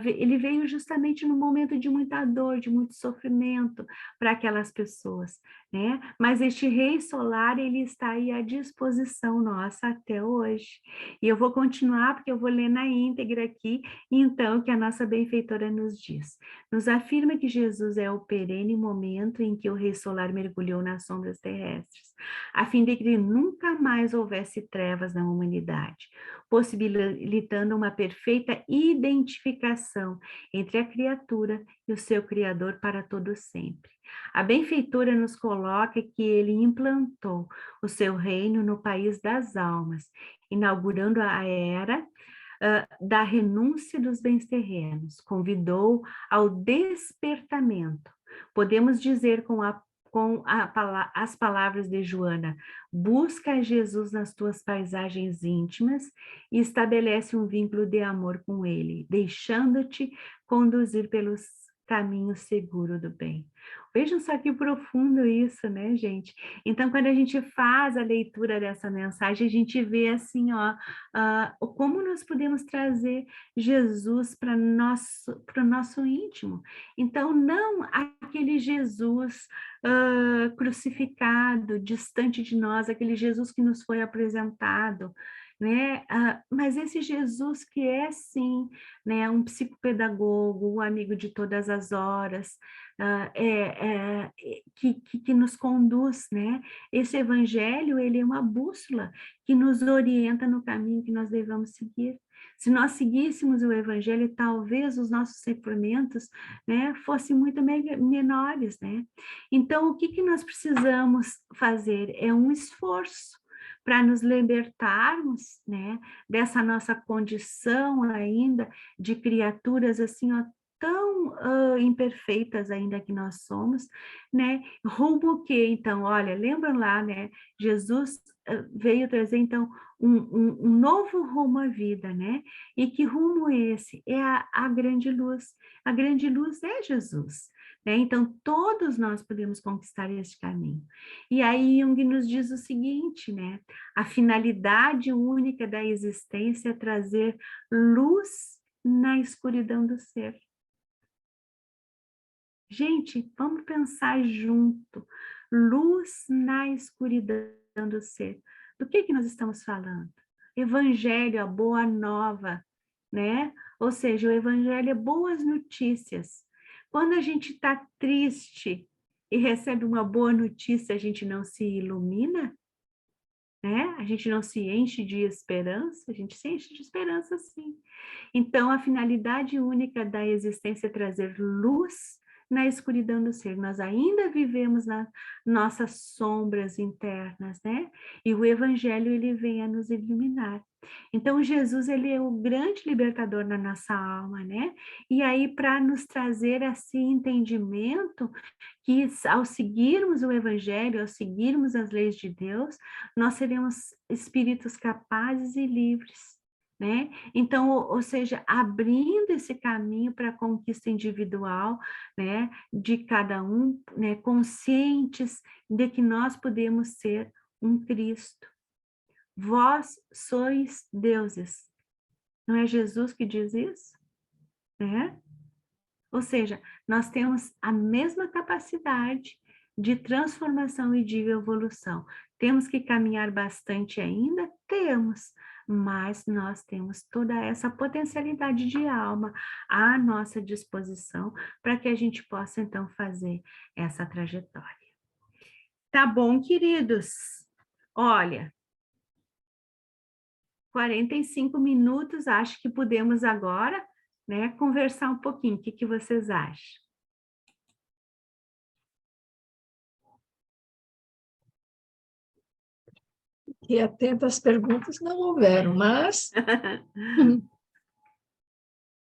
Ele veio justamente no momento de muita dor, de muito sofrimento para aquelas pessoas, né? Mas este Rei Solar, ele está aí à disposição nossa até hoje. E eu vou continuar, porque eu vou ler na íntegra aqui, então, o que a nossa benfeitora nos diz. Nos afirma que Jesus é o perene momento em que o Rei Solar mergulhou nas sombras terrestres, a fim de que nunca mais houvesse trevas na humanidade, possibilitando uma perfeita identificação entre a criatura e o seu Criador para todo sempre. A benfeitora nos coloca que ele implantou o seu reino no país das almas, inaugurando a era da renúncia dos bens terrenos, convidou ao despertamento. Podemos dizer as palavras de Joana: busca Jesus nas tuas paisagens íntimas e estabelece um vínculo de amor com ele, deixando-te conduzir pelos caminhos seguros do bem. Vejam só que profundo isso, né, gente? Então, quando a gente faz a leitura dessa mensagem, a gente vê assim, ó, como nós podemos trazer Jesus para o nosso íntimo. Então, não aquele Jesus crucificado, distante de nós, aquele Jesus que nos foi apresentado, né? Mas esse Jesus que é, sim, né, um psicopedagogo, um amigo de todas as horas, que nos conduz, né? Esse evangelho, ele é uma bússola que nos orienta no caminho que nós devemos seguir. Se nós seguíssemos o evangelho, talvez os nossos sofrimentos, né, fossem muito menores, né? Então, o que nós precisamos fazer? É um esforço para nos libertarmos, né, dessa nossa condição ainda de criaturas assim, ó, tão imperfeitas ainda que nós somos, né? Rumo que, então, olha, lembram lá, né? Jesus veio trazer, então, um novo rumo à vida, né? E que rumo é esse? É a grande luz. A grande luz é Jesus, né? Então, todos nós podemos conquistar este caminho. E aí Jung nos diz o seguinte, né? A finalidade única da existência é trazer luz na escuridão do ser. Gente, vamos pensar junto. Luz na escuridão do ser. Do que nós estamos falando? Evangelho, a boa nova, né? Ou seja, o evangelho é boas notícias. Quando a gente está triste e recebe uma boa notícia, a gente não se ilumina, né? A gente não se enche de esperança, a gente se enche de esperança, sim. Então, a finalidade única da existência é trazer luz na escuridão do ser. Nós ainda vivemos nas nossas sombras internas, né? E o evangelho, ele vem a nos iluminar. Então, Jesus, ele é o grande libertador na nossa alma, né? E aí, para nos trazer esse entendimento que ao seguirmos o evangelho, ao seguirmos as leis de Deus, nós seremos espíritos capazes e livres, né? Então, ou seja, abrindo esse caminho para a conquista individual, né, de cada um, né, conscientes de que nós podemos ser um Cristo. Vós sois deuses. Não é Jesus que diz isso? Né? Ou seja, nós temos a mesma capacidade de transformação e de evolução. Temos que caminhar bastante ainda? Temos, mas nós temos toda essa potencialidade de alma à nossa disposição para que a gente possa, então, fazer essa trajetória. Tá bom, queridos? Olha, 45 minutos, acho que podemos agora, né, conversar um pouquinho. O que vocês acham? E atento às perguntas não houveram, mas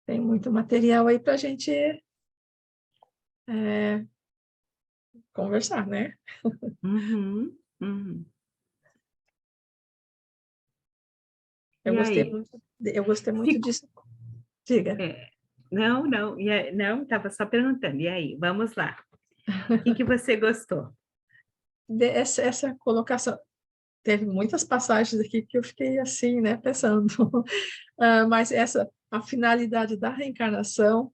tem muito material aí para a gente conversar, né? Uhum, uhum. Eu E gostei aí? muito, eu gostei muito Ficou, disso. Diga. não, não, estava só perguntando. E aí, vamos lá. O que você gostou? essa colocação. Teve muitas passagens aqui que eu fiquei assim, né, pensando. Mas a finalidade da reencarnação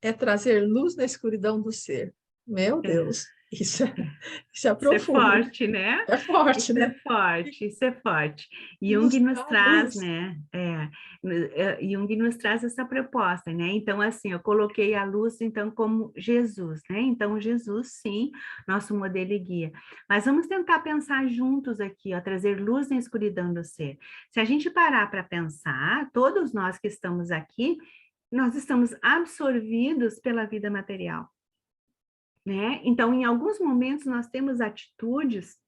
é trazer luz na escuridão do ser. Meu É. Deus, isso é Isso é profundo, forte, né? é forte, Isso é né? forte, isso é forte. Jung nos Buscar traz, luz. né? Jung nos traz essa proposta, né? Então, assim, eu coloquei a luz, então, como Jesus, né? Então, Jesus, sim, nosso modelo e guia. Mas vamos tentar pensar juntos aqui, ó, trazer luz na escuridão do ser. Se a gente parar para pensar, todos nós que estamos aqui, nós estamos absorvidos pela vida material, né? Então, em alguns momentos, nós temos atitudes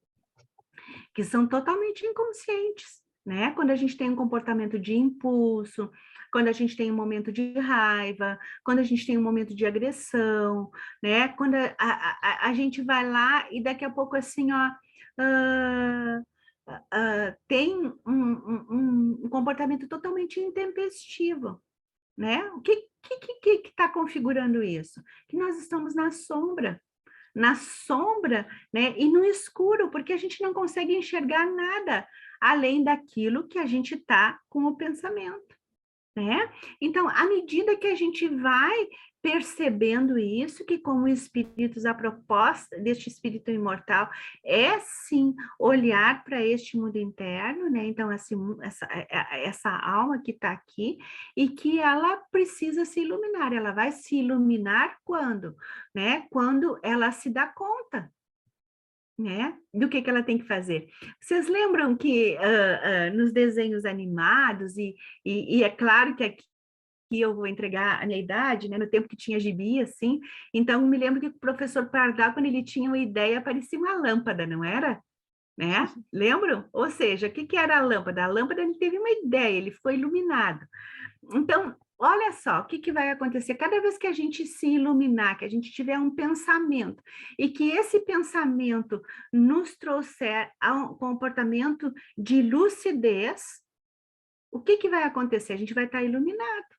que são totalmente inconscientes, né? Quando a gente tem um comportamento de impulso, quando a gente tem um momento de raiva, quando a gente tem um momento de agressão, né? Quando a gente vai lá e daqui a pouco assim, ó, tem um comportamento totalmente intempestivo, né? O que está configurando isso? Que nós estamos na sombra, né, e no escuro, porque a gente não consegue enxergar nada além daquilo que a gente está com o pensamento, né? Então, à medida que a gente vai percebendo isso, que como espíritos, a proposta deste espírito imortal é sim olhar para este mundo interno, né? Então, assim, essa alma que está aqui e que ela precisa se iluminar, ela vai se iluminar quando, né? Quando ela se dá conta, né? Do que ela tem que fazer. Vocês lembram que nos desenhos animados, e é claro que aqui eu vou entregar a minha idade, né? No tempo que tinha gibi, assim, então me lembro que o professor Pardal, quando ele tinha uma ideia, parecia uma lâmpada, não era? Né? Lembram? Ou seja, o que era a lâmpada? A lâmpada, ele teve uma ideia, ele foi iluminado. Então, olha só, o que vai acontecer? Cada vez que a gente se iluminar, que a gente tiver um pensamento, e que esse pensamento nos trouxer a um comportamento de lucidez, o que vai acontecer? A gente vai estar iluminado,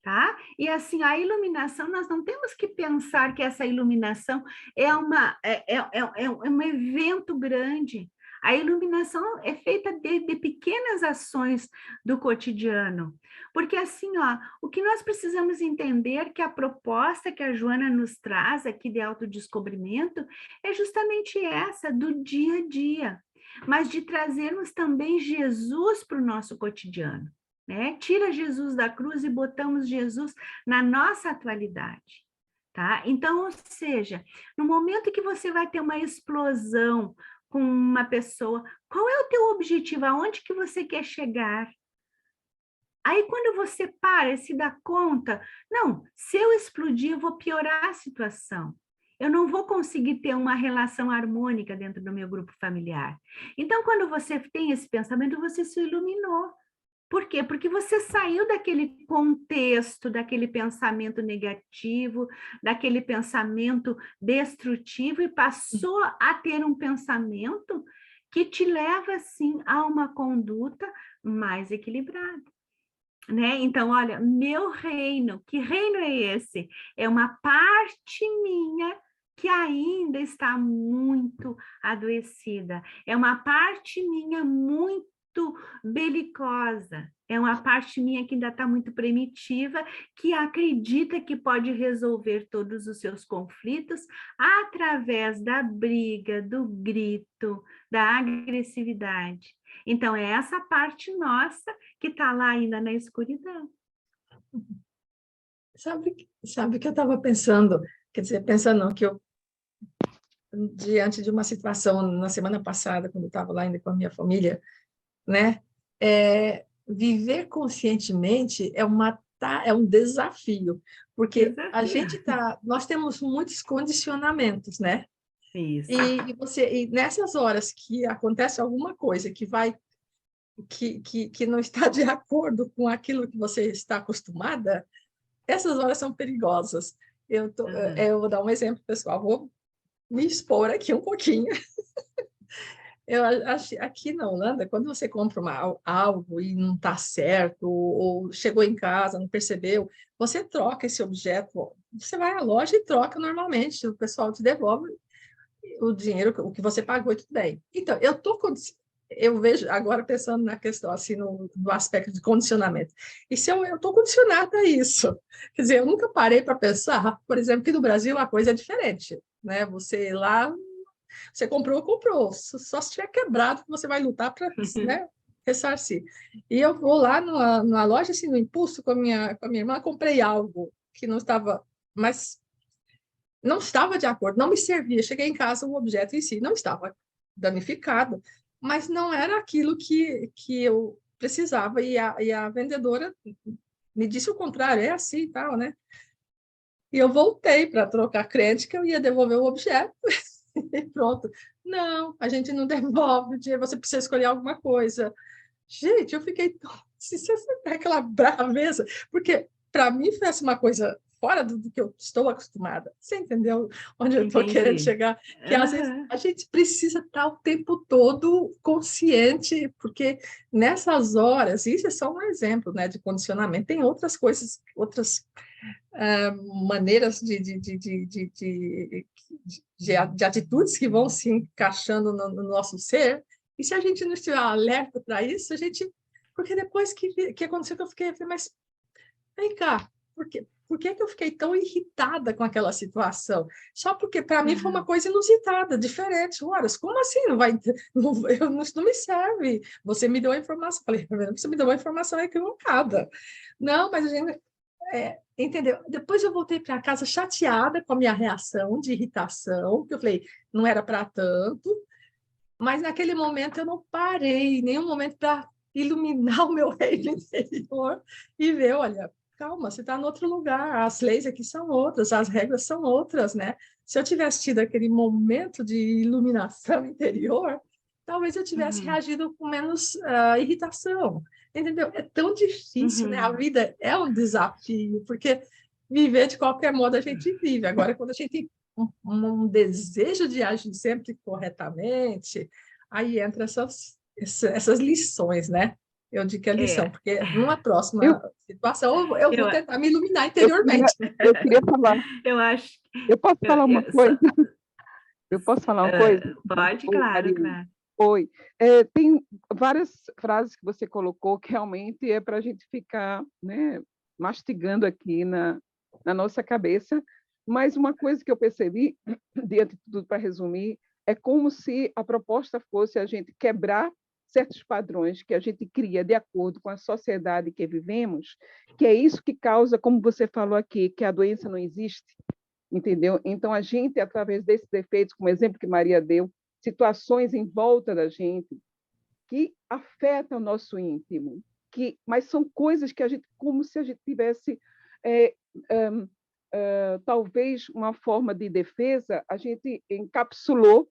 tá? E assim, a iluminação, nós não temos que pensar que essa iluminação é um evento grande. A iluminação é feita de pequenas ações do cotidiano. Porque assim, ó, o que nós precisamos entender que a proposta que a Joana nos traz aqui de autodescobrimento é justamente essa, do dia a dia, mas de trazermos também Jesus para o nosso cotidiano. Né? Tira Jesus da cruz e botamos Jesus na nossa atualidade, tá? Então, ou seja, no momento que você vai ter uma explosão com uma pessoa, qual é o teu objetivo? Aonde que você quer chegar? Aí, quando você para e se dá conta, não, se eu explodir, eu vou piorar a situação. Eu não vou conseguir ter uma relação harmônica dentro do meu grupo familiar. Então, quando você tem esse pensamento, você se iluminou. Por quê? Porque você saiu daquele contexto, daquele pensamento negativo, daquele pensamento destrutivo e passou a ter um pensamento que te leva, sim, a uma conduta mais equilibrada, né? Então, olha, meu reino, que reino é esse? É uma parte minha que ainda está muito adoecida, é uma parte minha muito belicosa, é uma parte minha que ainda está muito primitiva, que acredita que pode resolver todos os seus conflitos através da briga, do grito, da agressividade. Então, é essa parte nossa que está lá ainda na escuridão. Sabe o que eu estava pensando? Quer dizer, pensando não, que eu, diante de uma situação na semana passada, quando eu estava lá ainda com a minha família, né? Viver conscientemente é um desafio, porque Desafio. nós temos muitos condicionamentos, né? Isso. E nessas horas que acontece alguma coisa que não está de acordo com aquilo que você está acostumada, essas horas são perigosas. Uhum. Eu vou dar um exemplo, pessoal, vou me expor aqui um pouquinho. Eu acho aqui na Holanda, quando você compra algo e não está certo, ou chegou em casa, não percebeu, você troca esse objeto, você vai à loja e troca normalmente, o pessoal te devolve. o dinheiro, o que você pagou, e tudo bem. Então, eu vejo agora pensando na questão, assim, no aspecto de condicionamento. E se eu estou condicionada a isso? Quer dizer, eu nunca parei para pensar, por exemplo, que no Brasil a coisa é diferente, né? Você lá, você comprou, só se tiver quebrado que você vai lutar para, né, ressarcir. E eu vou lá numa loja, assim, no impulso, com a minha irmã, comprei algo que não estava de acordo, não me servia. Cheguei em casa, o objeto em si não estava danificado, mas não era aquilo que eu precisava. E a vendedora me disse o contrário, é assim e tal, né? E eu voltei para trocar crente que eu ia devolver o objeto e pronto. Não, a gente não devolve o dinheiro, você precisa escolher alguma coisa. Gente, eu fiquei tão. Aquela braveza, porque para mim foi assim, uma coisa fora do que eu estou acostumada. Você entendeu onde eu estou querendo Entendi. chegar? Que às vezes Aham. a gente precisa estar o tempo todo consciente, porque nessas horas, isso é só um exemplo, né, de condicionamento, tem outras coisas, outras maneiras de atitudes que vão se encaixando no nosso ser, e se a gente não estiver alerta para isso, a gente. Porque depois que aconteceu, que eu fiquei, mas vem cá, por que eu fiquei tão irritada com aquela situação? Só porque para mim foi uma Aham. coisa inusitada, diferente. Horas, como assim? Não vai, não me serve. Você me deu a informação. Falei, você me deu uma informação equivocada. Não, mas a gente. Entendeu? Depois eu voltei para casa chateada com a minha reação de irritação, que eu falei, não era para tanto, mas naquele momento eu não parei, em nenhum momento para iluminar o meu reino interior e ver, olha, calma, você está em outro lugar, as leis aqui são outras, as regras são outras, né? Se eu tivesse tido aquele momento de iluminação interior, talvez eu tivesse Uhum. reagido com menos irritação, entendeu? É tão difícil, né? A Uhum. vida é um desafio, porque viver de qualquer modo a gente vive. Agora, quando a gente um desejo de agir sempre corretamente, aí entra essas lições, né? Eu digo que é lição, É, porque numa próxima Eu, situação eu eu, vou tentar me iluminar eu queria, interiormente. eu queria falar, eu acho, eu posso falar uma só, coisa? Eu posso falar uma coisa? pode, Oi, claro, Mariana. claro. Oi. Tem várias frases que você colocou que realmente é para a gente ficar, né, mastigando aqui na nossa cabeça, mas uma coisa que eu percebi, diante de tudo, para resumir, é como se a proposta fosse a gente quebrar certos padrões que a gente cria de acordo com a sociedade que vivemos, que é isso que causa, como você falou aqui, que a doença não existe, entendeu? Então, a gente, através desses efeitos, como o exemplo que Maria deu, situações em volta da gente que afetam o nosso íntimo, mas são coisas que a gente, como se a gente tivesse, é, talvez uma forma de defesa, a gente encapsulou,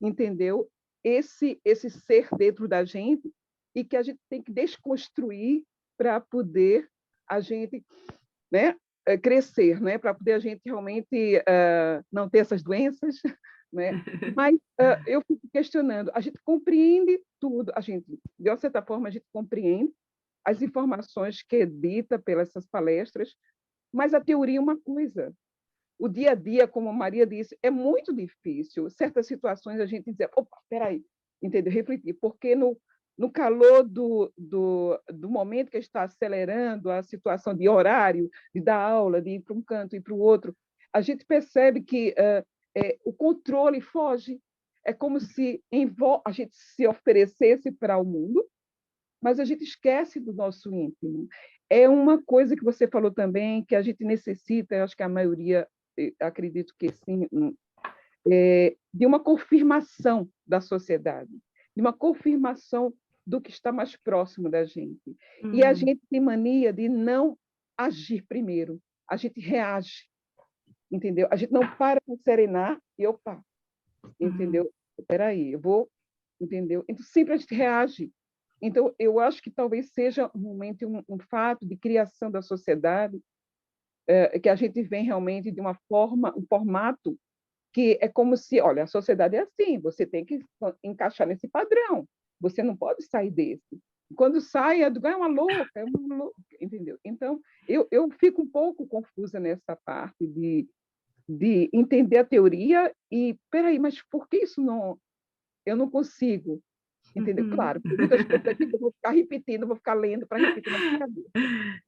entendeu? Esse ser dentro da gente e que a gente tem que desconstruir para poder a gente, né, crescer, né, para poder a gente realmente não ter essas doenças, né? Mas eu fico questionando, a gente compreende tudo, a gente, de uma certa forma, a gente compreende as informações que é dita pelas essas palestras, mas a teoria é uma coisa. O dia a dia, como a Maria disse, é muito difícil. Certas situações a gente diz, opa, peraí, entendeu? Refletir, porque no calor do momento que está acelerando a situação de horário, de dar aula, de ir para um canto e para o outro, a gente percebe que o controle foge. É como se a gente se oferecesse para o mundo, mas a gente esquece do nosso íntimo. É uma coisa que você falou também, que a gente necessita, eu acho que a maioria, acredito que sim, de uma confirmação da sociedade, de uma confirmação do que está mais próximo da gente. E a Uhum. gente tem mania de não agir primeiro, a gente reage, entendeu? A gente não para para serenar e, opa, Uhum. entendeu? Espera aí, eu vou, entendeu? Então, sempre a gente reage. Então, eu acho que talvez seja um momento, um fato de criação da sociedade, que a gente vem realmente de uma forma, um formato que é como se, olha, a sociedade é assim, você tem que encaixar nesse padrão, você não pode sair desse. Quando sai, é uma louca, entendeu? Então, eu fico um pouco confusa nessa parte de entender a teoria e, peraí, mas por que isso não, eu não consigo? Entendeu? Uhum. Claro, tem muitas coisas aqui que eu vou ficar repetindo, vou ficar lendo para repetir na minha cabeça.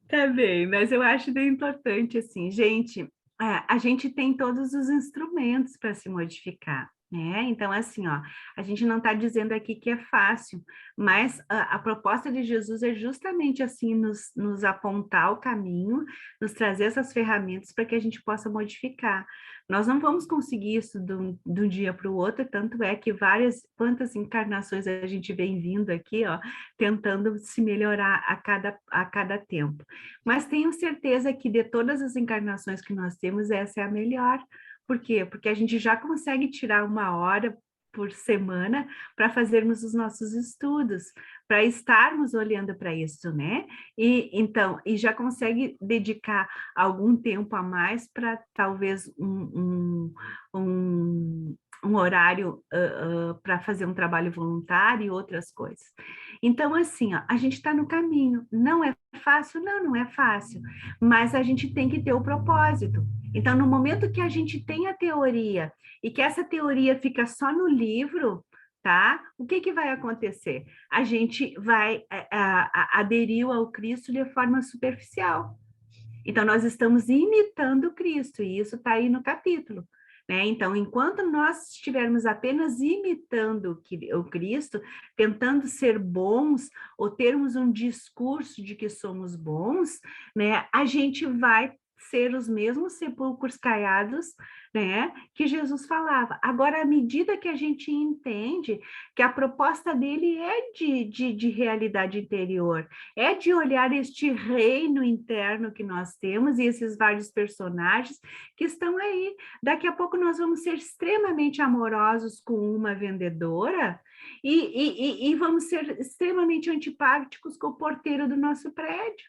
Tá bem, mas eu acho bem importante, assim, gente, a gente tem todos os instrumentos para se modificar, né? Então, assim, ó, a gente não está dizendo aqui que é fácil, mas a proposta de Jesus é justamente assim, nos apontar o caminho, nos trazer essas ferramentas para que a gente possa modificar. Nós não vamos conseguir isso de um dia para o outro, tanto é que quantas encarnações a gente vem vindo aqui, ó, tentando se melhorar a cada tempo. Mas tenho certeza que de todas as encarnações que nós temos, essa é a melhor. Por quê? Porque a gente já consegue tirar 1 hora por semana para fazermos os nossos estudos, para estarmos olhando para isso, né? E então, e já consegue dedicar algum tempo a mais para talvez um horário para fazer um trabalho voluntário e outras coisas. Então, assim, ó, a gente está no caminho. Não é fácil? Não, não é fácil. Mas a gente tem que ter o propósito. Então, no momento que a gente tem a teoria e que essa teoria fica só no livro, tá? O que que vai acontecer? A gente vai aderir ao Cristo de forma superficial. Então, nós estamos imitando Cristo, e isso está aí no capítulo. Né? Então, enquanto nós estivermos apenas imitando o Cristo, tentando ser bons, ou termos um discurso de que somos bons, né? A gente vai ser os mesmos sepulcros caiados, né, que Jesus falava. Agora, à medida que a gente entende que a proposta dele é de realidade interior, é de olhar este reino interno que nós temos e esses vários personagens que estão aí. Daqui a pouco nós vamos ser extremamente amorosos com uma vendedora e vamos ser extremamente antipáticos com o porteiro do nosso prédio.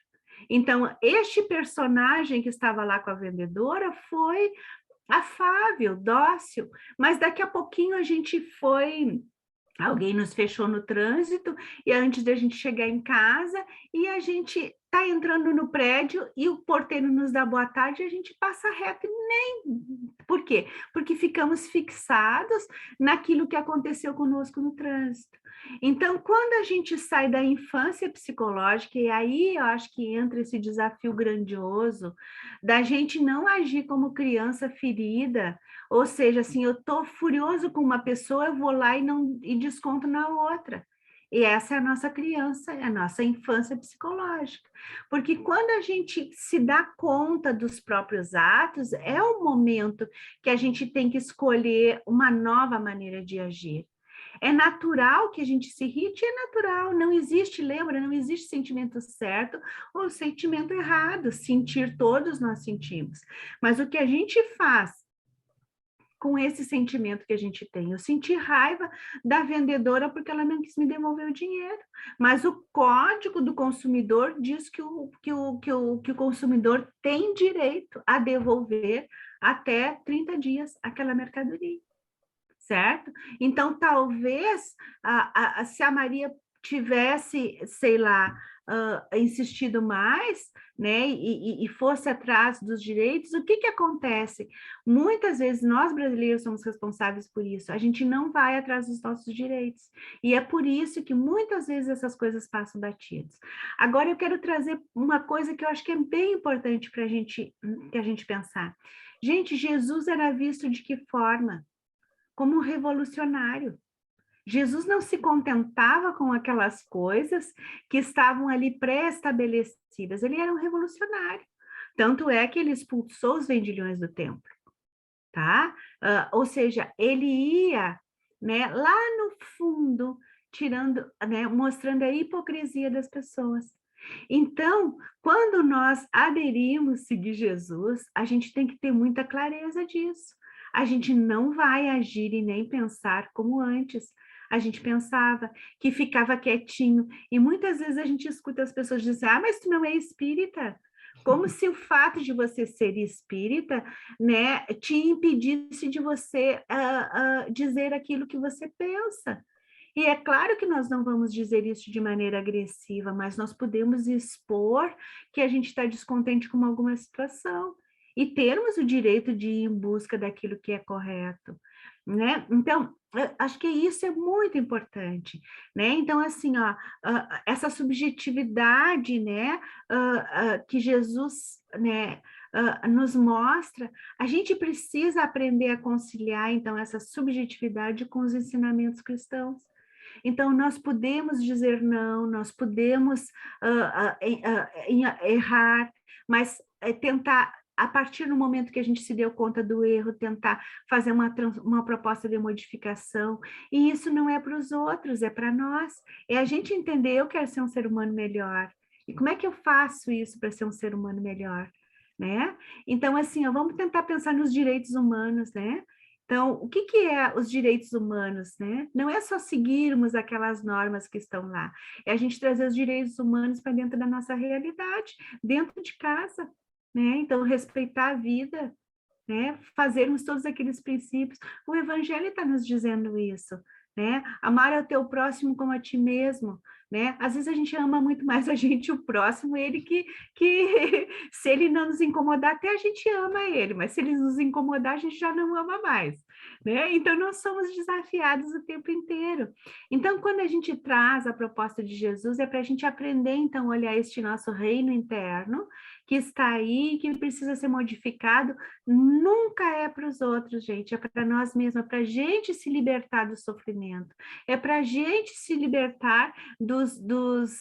Então, este personagem que estava lá com a vendedora foi afável, dócil, mas daqui a pouquinho a gente foi. Alguém nos fechou no trânsito e antes da gente chegar em casa e a gente está entrando no prédio e o porteiro nos dá boa tarde e a gente passa reto e nem... Por quê? Porque ficamos fixados naquilo que aconteceu conosco no trânsito. Então, quando a gente sai da infância psicológica, e aí eu acho que entra esse desafio grandioso da gente não agir como criança ferida, ou seja, assim, eu estou furioso com uma pessoa, eu vou lá e desconto na outra. E essa é a nossa criança, é a nossa infância psicológica. Porque quando a gente se dá conta dos próprios atos, é o momento que a gente tem que escolher uma nova maneira de agir. É natural que a gente se irrite, é natural, não existe, lembra, não existe sentimento certo ou sentimento errado. Sentir, todos nós sentimos. Mas o que a gente faz com esse sentimento que a gente tem? Eu senti raiva da vendedora porque ela não quis me devolver o dinheiro. Mas o Código do Consumidor diz que o consumidor tem direito a devolver até 30 dias aquela mercadoria. Certo? Então, talvez, se a Maria tivesse, sei lá, insistido mais, né, e fosse atrás dos direitos, o que que acontece? Muitas vezes nós brasileiros somos responsáveis por isso, a gente não vai atrás dos nossos direitos, e é por isso que muitas vezes essas coisas passam batidas. Agora eu quero trazer uma coisa que eu acho que é bem importante para que a gente pensar. Gente, Jesus era visto de que forma? Como um revolucionário. Jesus não se contentava com aquelas coisas que estavam ali pré-estabelecidas, ele era um revolucionário. Tanto é que ele expulsou os vendilhões do templo, tá? Ou seja, ele ia, né, lá no fundo, tirando, né, mostrando a hipocrisia das pessoas. Então, quando nós aderimos a seguir Jesus, a gente tem que ter muita clareza disso. A gente não vai agir e nem pensar como antes. A gente pensava que ficava quietinho. E muitas vezes a gente escuta as pessoas dizer: ah, mas tu não é espírita. Como se o fato de você ser espírita, né, te impedisse de você dizer aquilo que você pensa. E é claro que nós não vamos dizer isso de maneira agressiva, mas nós podemos expor que a gente está descontente com alguma situação. e termos o direito de ir em busca daquilo que é correto, né? Então, acho que isso é muito importante, né? Então, assim, ó, essa subjetividade, né, que Jesus, né, nos mostra, a gente precisa aprender a conciliar, então, essa subjetividade com os ensinamentos cristãos. Então, nós podemos dizer não, nós podemos errar, mas tentar, a partir do momento que a gente se deu conta do erro, tentar fazer uma proposta de modificação. E isso não é para os outros, é para nós. É a gente entender, eu quero ser um ser humano melhor. E como é que eu faço isso para ser um ser humano melhor? Né? Então, assim, vamos tentar pensar nos direitos humanos, né? Então, o que é os direitos humanos, né? Não é só seguirmos aquelas normas que estão lá, é a gente trazer os direitos humanos para dentro da nossa realidade, dentro de casa, né? Então, respeitar a vida, né? Fazermos todos aqueles princípios. O Evangelho está nos dizendo isso, né? Amar ao teu próximo como a ti mesmo, né? Às vezes a gente ama muito mais a gente, o próximo, ele que se ele não nos incomodar, até a gente ama ele, mas se ele nos incomodar, a gente já não ama mais, né? Então, nós somos desafiados o tempo inteiro. Então, quando a gente traz a proposta de Jesus, é para a gente aprender, então, a olhar este nosso reino interno, que está aí, que precisa ser modificado, nunca é para os outros, gente, é para nós mesmos, é para a gente se libertar do sofrimento, é para a gente se libertar dos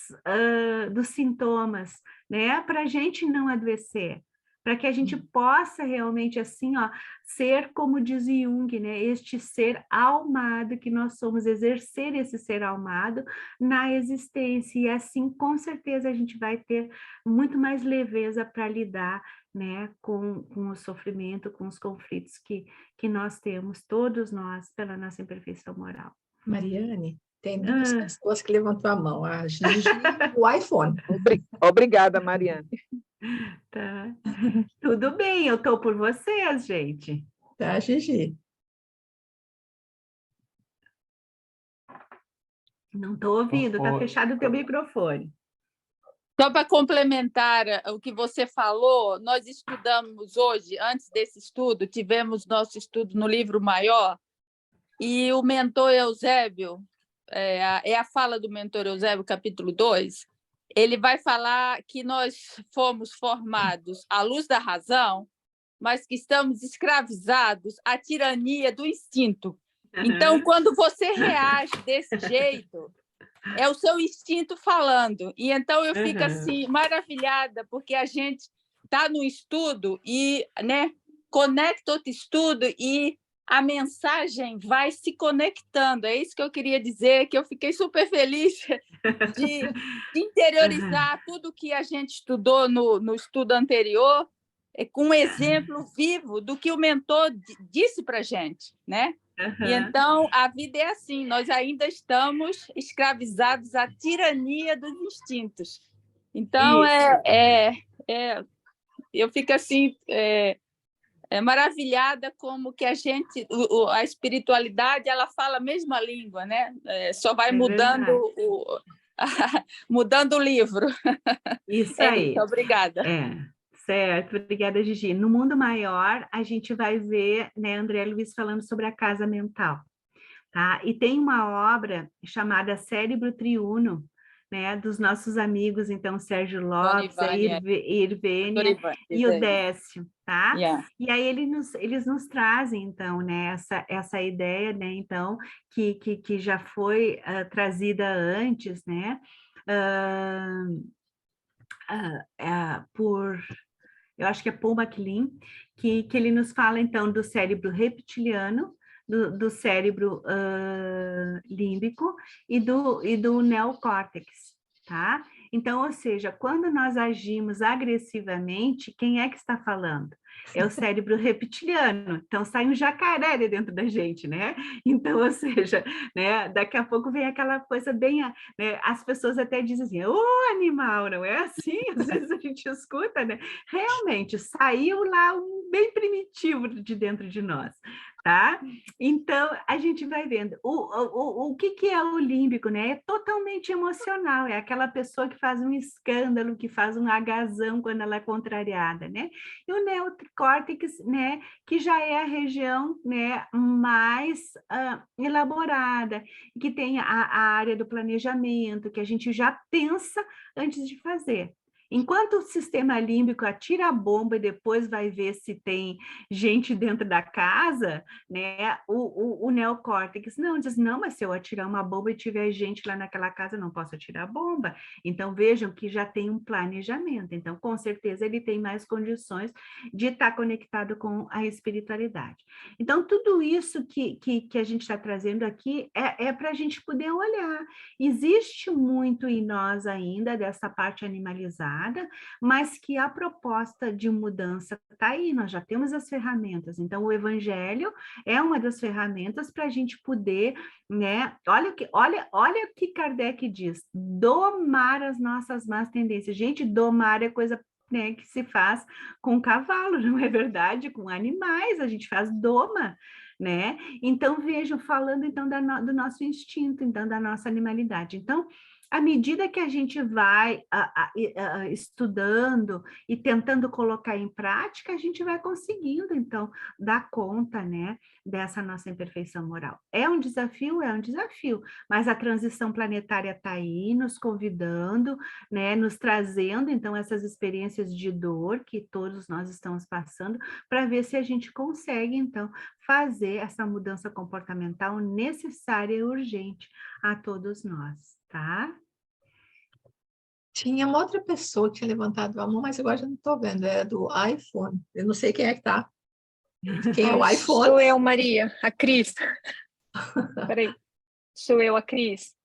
sintomas, né? Para a gente não adoecer, para que a gente possa realmente, assim, ó, ser, como diz Jung, né? Este ser almado que nós somos, exercer esse ser almado na existência, e assim, com certeza, a gente vai ter muito mais leveza para lidar, né, com o sofrimento, com os conflitos que nós temos, todos nós, pela nossa imperfeição moral. Mariane, tem duas pessoas que levantou a mão, a Gigi e o iPhone. Obrigada, Mariane. Tá. Tudo bem, eu estou por vocês, gente. Tá, Gigi? Não estou ouvindo, está fechado o teu microfone. Só para complementar o que você falou, nós estudamos hoje, antes desse estudo, tivemos nosso estudo no livro maior, e o mentor Eusébio, é a fala do mentor Eusébio, capítulo 2, ele vai falar que nós fomos formados à luz da razão, mas que estamos escravizados à tirania do instinto. Então, quando você reage desse jeito, é o seu instinto falando. E então eu fico assim maravilhada, porque a gente está no estudo e, né, conecta outro estudo e a mensagem vai se conectando. É isso que eu queria dizer, que eu fiquei super feliz de interiorizar tudo que a gente estudou no estudo anterior, com um exemplo vivo do que o mentor disse para a gente, né? E então a vida é assim, nós ainda estamos escravizados à tirania dos instintos. Então eu fico assim maravilhada como que a gente, a espiritualidade, ela fala a mesma língua, né? Só vai mudando mudando o livro. Isso aí. Isso, obrigada. Certo, obrigada, Gigi. No mundo maior, a gente vai ver, né, André Luiz falando sobre a casa mental, tá? E tem uma obra chamada Cérebro Triuno, né, dos nossos amigos, então, Sérgio Lopes, Irvênia e o Décio, tá? Yeah. E aí eles nos trazem, então, né, essa ideia, né, então, que já foi trazida antes, né, eu acho que é Paul MacLean, que ele nos fala, então, do cérebro reptiliano, do cérebro límbico e do neocórtex, tá? Então, ou seja, quando nós agimos agressivamente, quem é que está falando? É o cérebro reptiliano. Então, sai um jacaré de dentro da gente, né? Então, ou seja, né, daqui a pouco vem aquela coisa bem... Né, as pessoas até dizem assim, animal, não é assim? Às vezes a gente escuta, né? Realmente, saiu lá um bem primitivo de dentro de nós. tá? Então, a gente vai vendo. O que é o límbico, né? É totalmente emocional, é aquela pessoa que faz um escândalo, que faz um agazão quando ela é contrariada, né? E o neocórtex, né, que já é a região, né, mais elaborada, que tem a área do planejamento, que a gente já pensa antes de fazer. Enquanto o sistema límbico atira a bomba e depois vai ver se tem gente dentro da casa, né? O neocórtex não diz, não, mas se eu atirar uma bomba e tiver gente lá naquela casa, eu não posso atirar a bomba. Então, vejam que já tem um planejamento. Então, com certeza, ele tem mais condições de estar conectado com a espiritualidade. Então, tudo isso que a gente está trazendo aqui é para a gente poder olhar. Existe muito em nós ainda dessa parte animalizada, mas que a proposta de mudança está aí, nós já temos as ferramentas. Então, o Evangelho é uma das ferramentas para a gente poder, né? Olha o que Kardec diz: domar as nossas más tendências. Gente, domar é coisa, né, que se faz com cavalo, não é verdade? Com animais, a gente faz doma, né? Então, vejam, falando então do nosso instinto, então, da nossa animalidade. Então, à medida que a gente vai estudando e tentando colocar em prática, a gente vai conseguindo, então, dar conta, né, dessa nossa imperfeição moral. É um desafio, mas a transição planetária está aí, nos convidando, né, nos trazendo, então, essas experiências de dor que todos nós estamos passando, para ver se a gente consegue, então, fazer essa mudança comportamental necessária e urgente a todos nós, tá? Tinha uma outra pessoa que tinha levantado a mão, mas agora já não estou vendo, é do iPhone. Eu não sei quem é que está. Quem é o iPhone? Sou eu, Maria, a Cris. Peraí, sou eu, a Cris.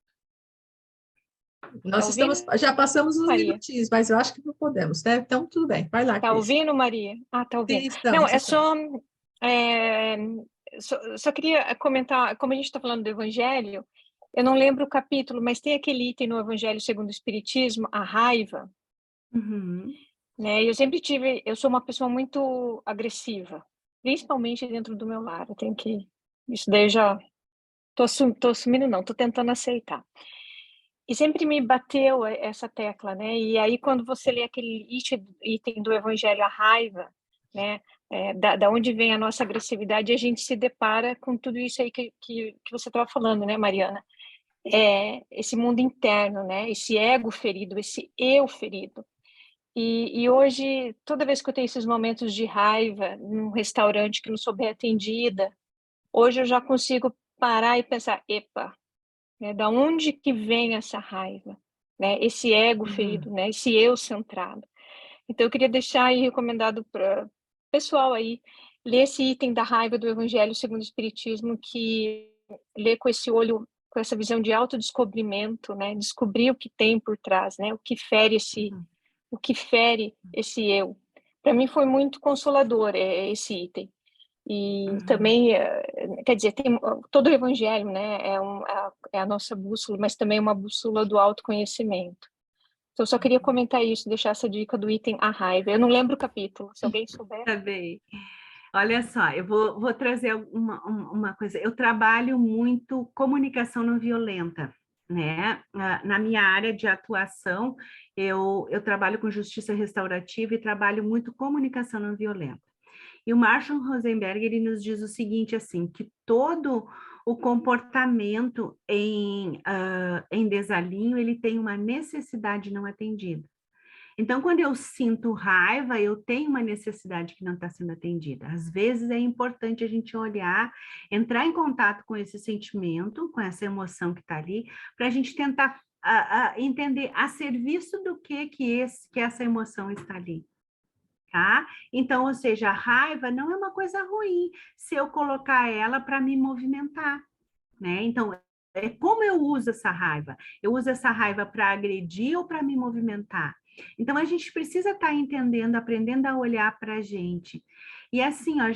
Nós ouvindo, já passamos uns Maria? minutinhos, mas eu acho que não podemos, né? Então, tudo bem. Vai lá, Tá Cris. ouvindo, Maria? Ah, tá ouvindo. Sim, Não, estamos. só queria comentar, como a gente está falando do Evangelho, eu não lembro o capítulo, mas tem aquele item no Evangelho segundo o Espiritismo, a raiva, Uhum. né? Eu sou uma pessoa muito agressiva, principalmente dentro do meu lar. Isso daí eu já tô assumindo, não, tô tentando aceitar. E sempre me bateu essa tecla, né? E aí, quando você lê aquele item do Evangelho, a raiva, né? Da onde vem a nossa agressividade, a gente se depara com tudo isso aí que você estava falando, né, Mariana? Esse mundo interno, né? Esse ego ferido, esse eu ferido. E hoje, toda vez que eu tenho esses momentos de raiva num restaurante que não sou bem atendida, hoje eu já consigo parar e pensar, epa, né, da onde que vem essa raiva, né? Esse ego ferido, né? Esse eu centrado. Então eu queria deixar aí recomendado para o pessoal aí ler esse item da raiva do Evangelho segundo o Espiritismo, que lê com esse olho, com essa visão de autodescobrimento, né? Descobrir o que tem por trás, né? O que fere esse eu. Para mim foi muito consolador esse item. E também, quer dizer, tem todo o Evangelho, né? É a nossa bússola, mas também uma bússola do autoconhecimento. Então, eu só queria comentar isso, deixar essa dica do item a raiva. Eu não lembro o capítulo, se alguém souber. Tá bem. Olha só, eu vou trazer uma coisa. Eu trabalho muito comunicação não violenta, né? Na minha área de atuação, eu trabalho com justiça restaurativa e trabalho muito comunicação não violenta. E o Marshall Rosenberg, ele nos diz o seguinte, assim, que todo o comportamento em desalinho, ele tem uma necessidade não atendida. Então, quando eu sinto raiva, eu tenho uma necessidade que não está sendo atendida. Às vezes é importante a gente olhar, entrar em contato com esse sentimento, com essa emoção que está ali, para a gente tentar entender a serviço do que essa emoção está ali. Tá? Então, ou seja, a raiva não é uma coisa ruim se eu colocar ela para me movimentar, né? Então, como eu uso essa raiva? Eu uso essa raiva para agredir ou para me movimentar? Então, a gente precisa estar entendendo, aprendendo a olhar para a gente. E assim, ó,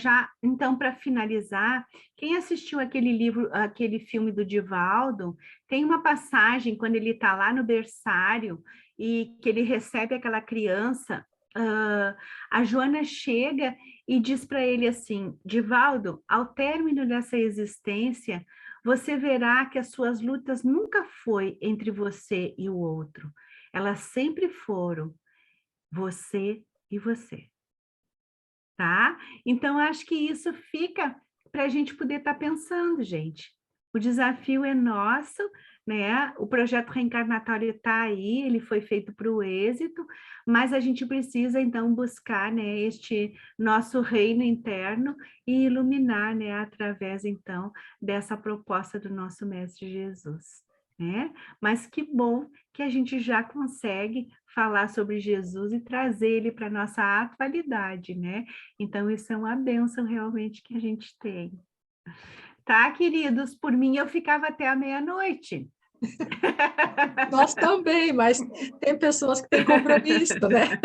então, para finalizar, quem assistiu aquele filme do Divaldo, tem uma passagem quando ele está lá no berçário e que ele recebe aquela criança. A Joana chega e diz para ele assim: Divaldo, ao término dessa existência, você verá que as suas lutas nunca foi entre você e o outro. Elas sempre foram você e você, tá? Então, acho que isso fica para a gente poder estar pensando, gente. O desafio é nosso, né? O projeto reencarnatório está aí, ele foi feito para o êxito, mas a gente precisa, então, buscar, né, este nosso reino interno e iluminar, né, através, então, dessa proposta do nosso Mestre Jesus, né? Mas que bom que a gente já consegue falar sobre Jesus e trazer ele para a nossa atualidade, né? Então, isso é uma bênção realmente que a gente tem. Tá, queridos? Por mim, eu ficava até a meia-noite. Nós também, mas tem pessoas que têm compromisso, né?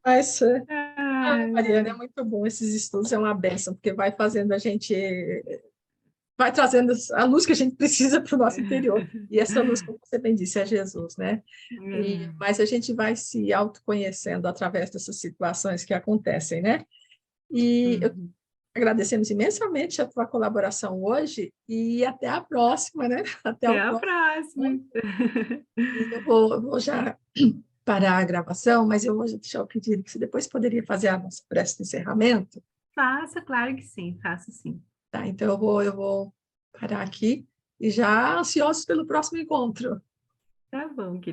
Mas, Mariana, é muito bom esses estudos, é uma bênção, porque vai fazendo a gente, vai trazendo a luz que a gente precisa para o nosso interior. E essa luz, como você bem disse, é Jesus, né? Mas a gente vai se autoconhecendo através dessas situações que acontecem, né? E agradecemos imensamente a tua colaboração hoje e até a próxima, né? Até o Até a próximo. próxima. E eu vou já parar a gravação, mas eu vou deixar o pedido que você depois poderia fazer a nossa prece de encerramento. Faço, claro que sim, faço sim. Tá, então eu vou parar aqui e já ansiosos pelo próximo encontro. Tá bom, querido.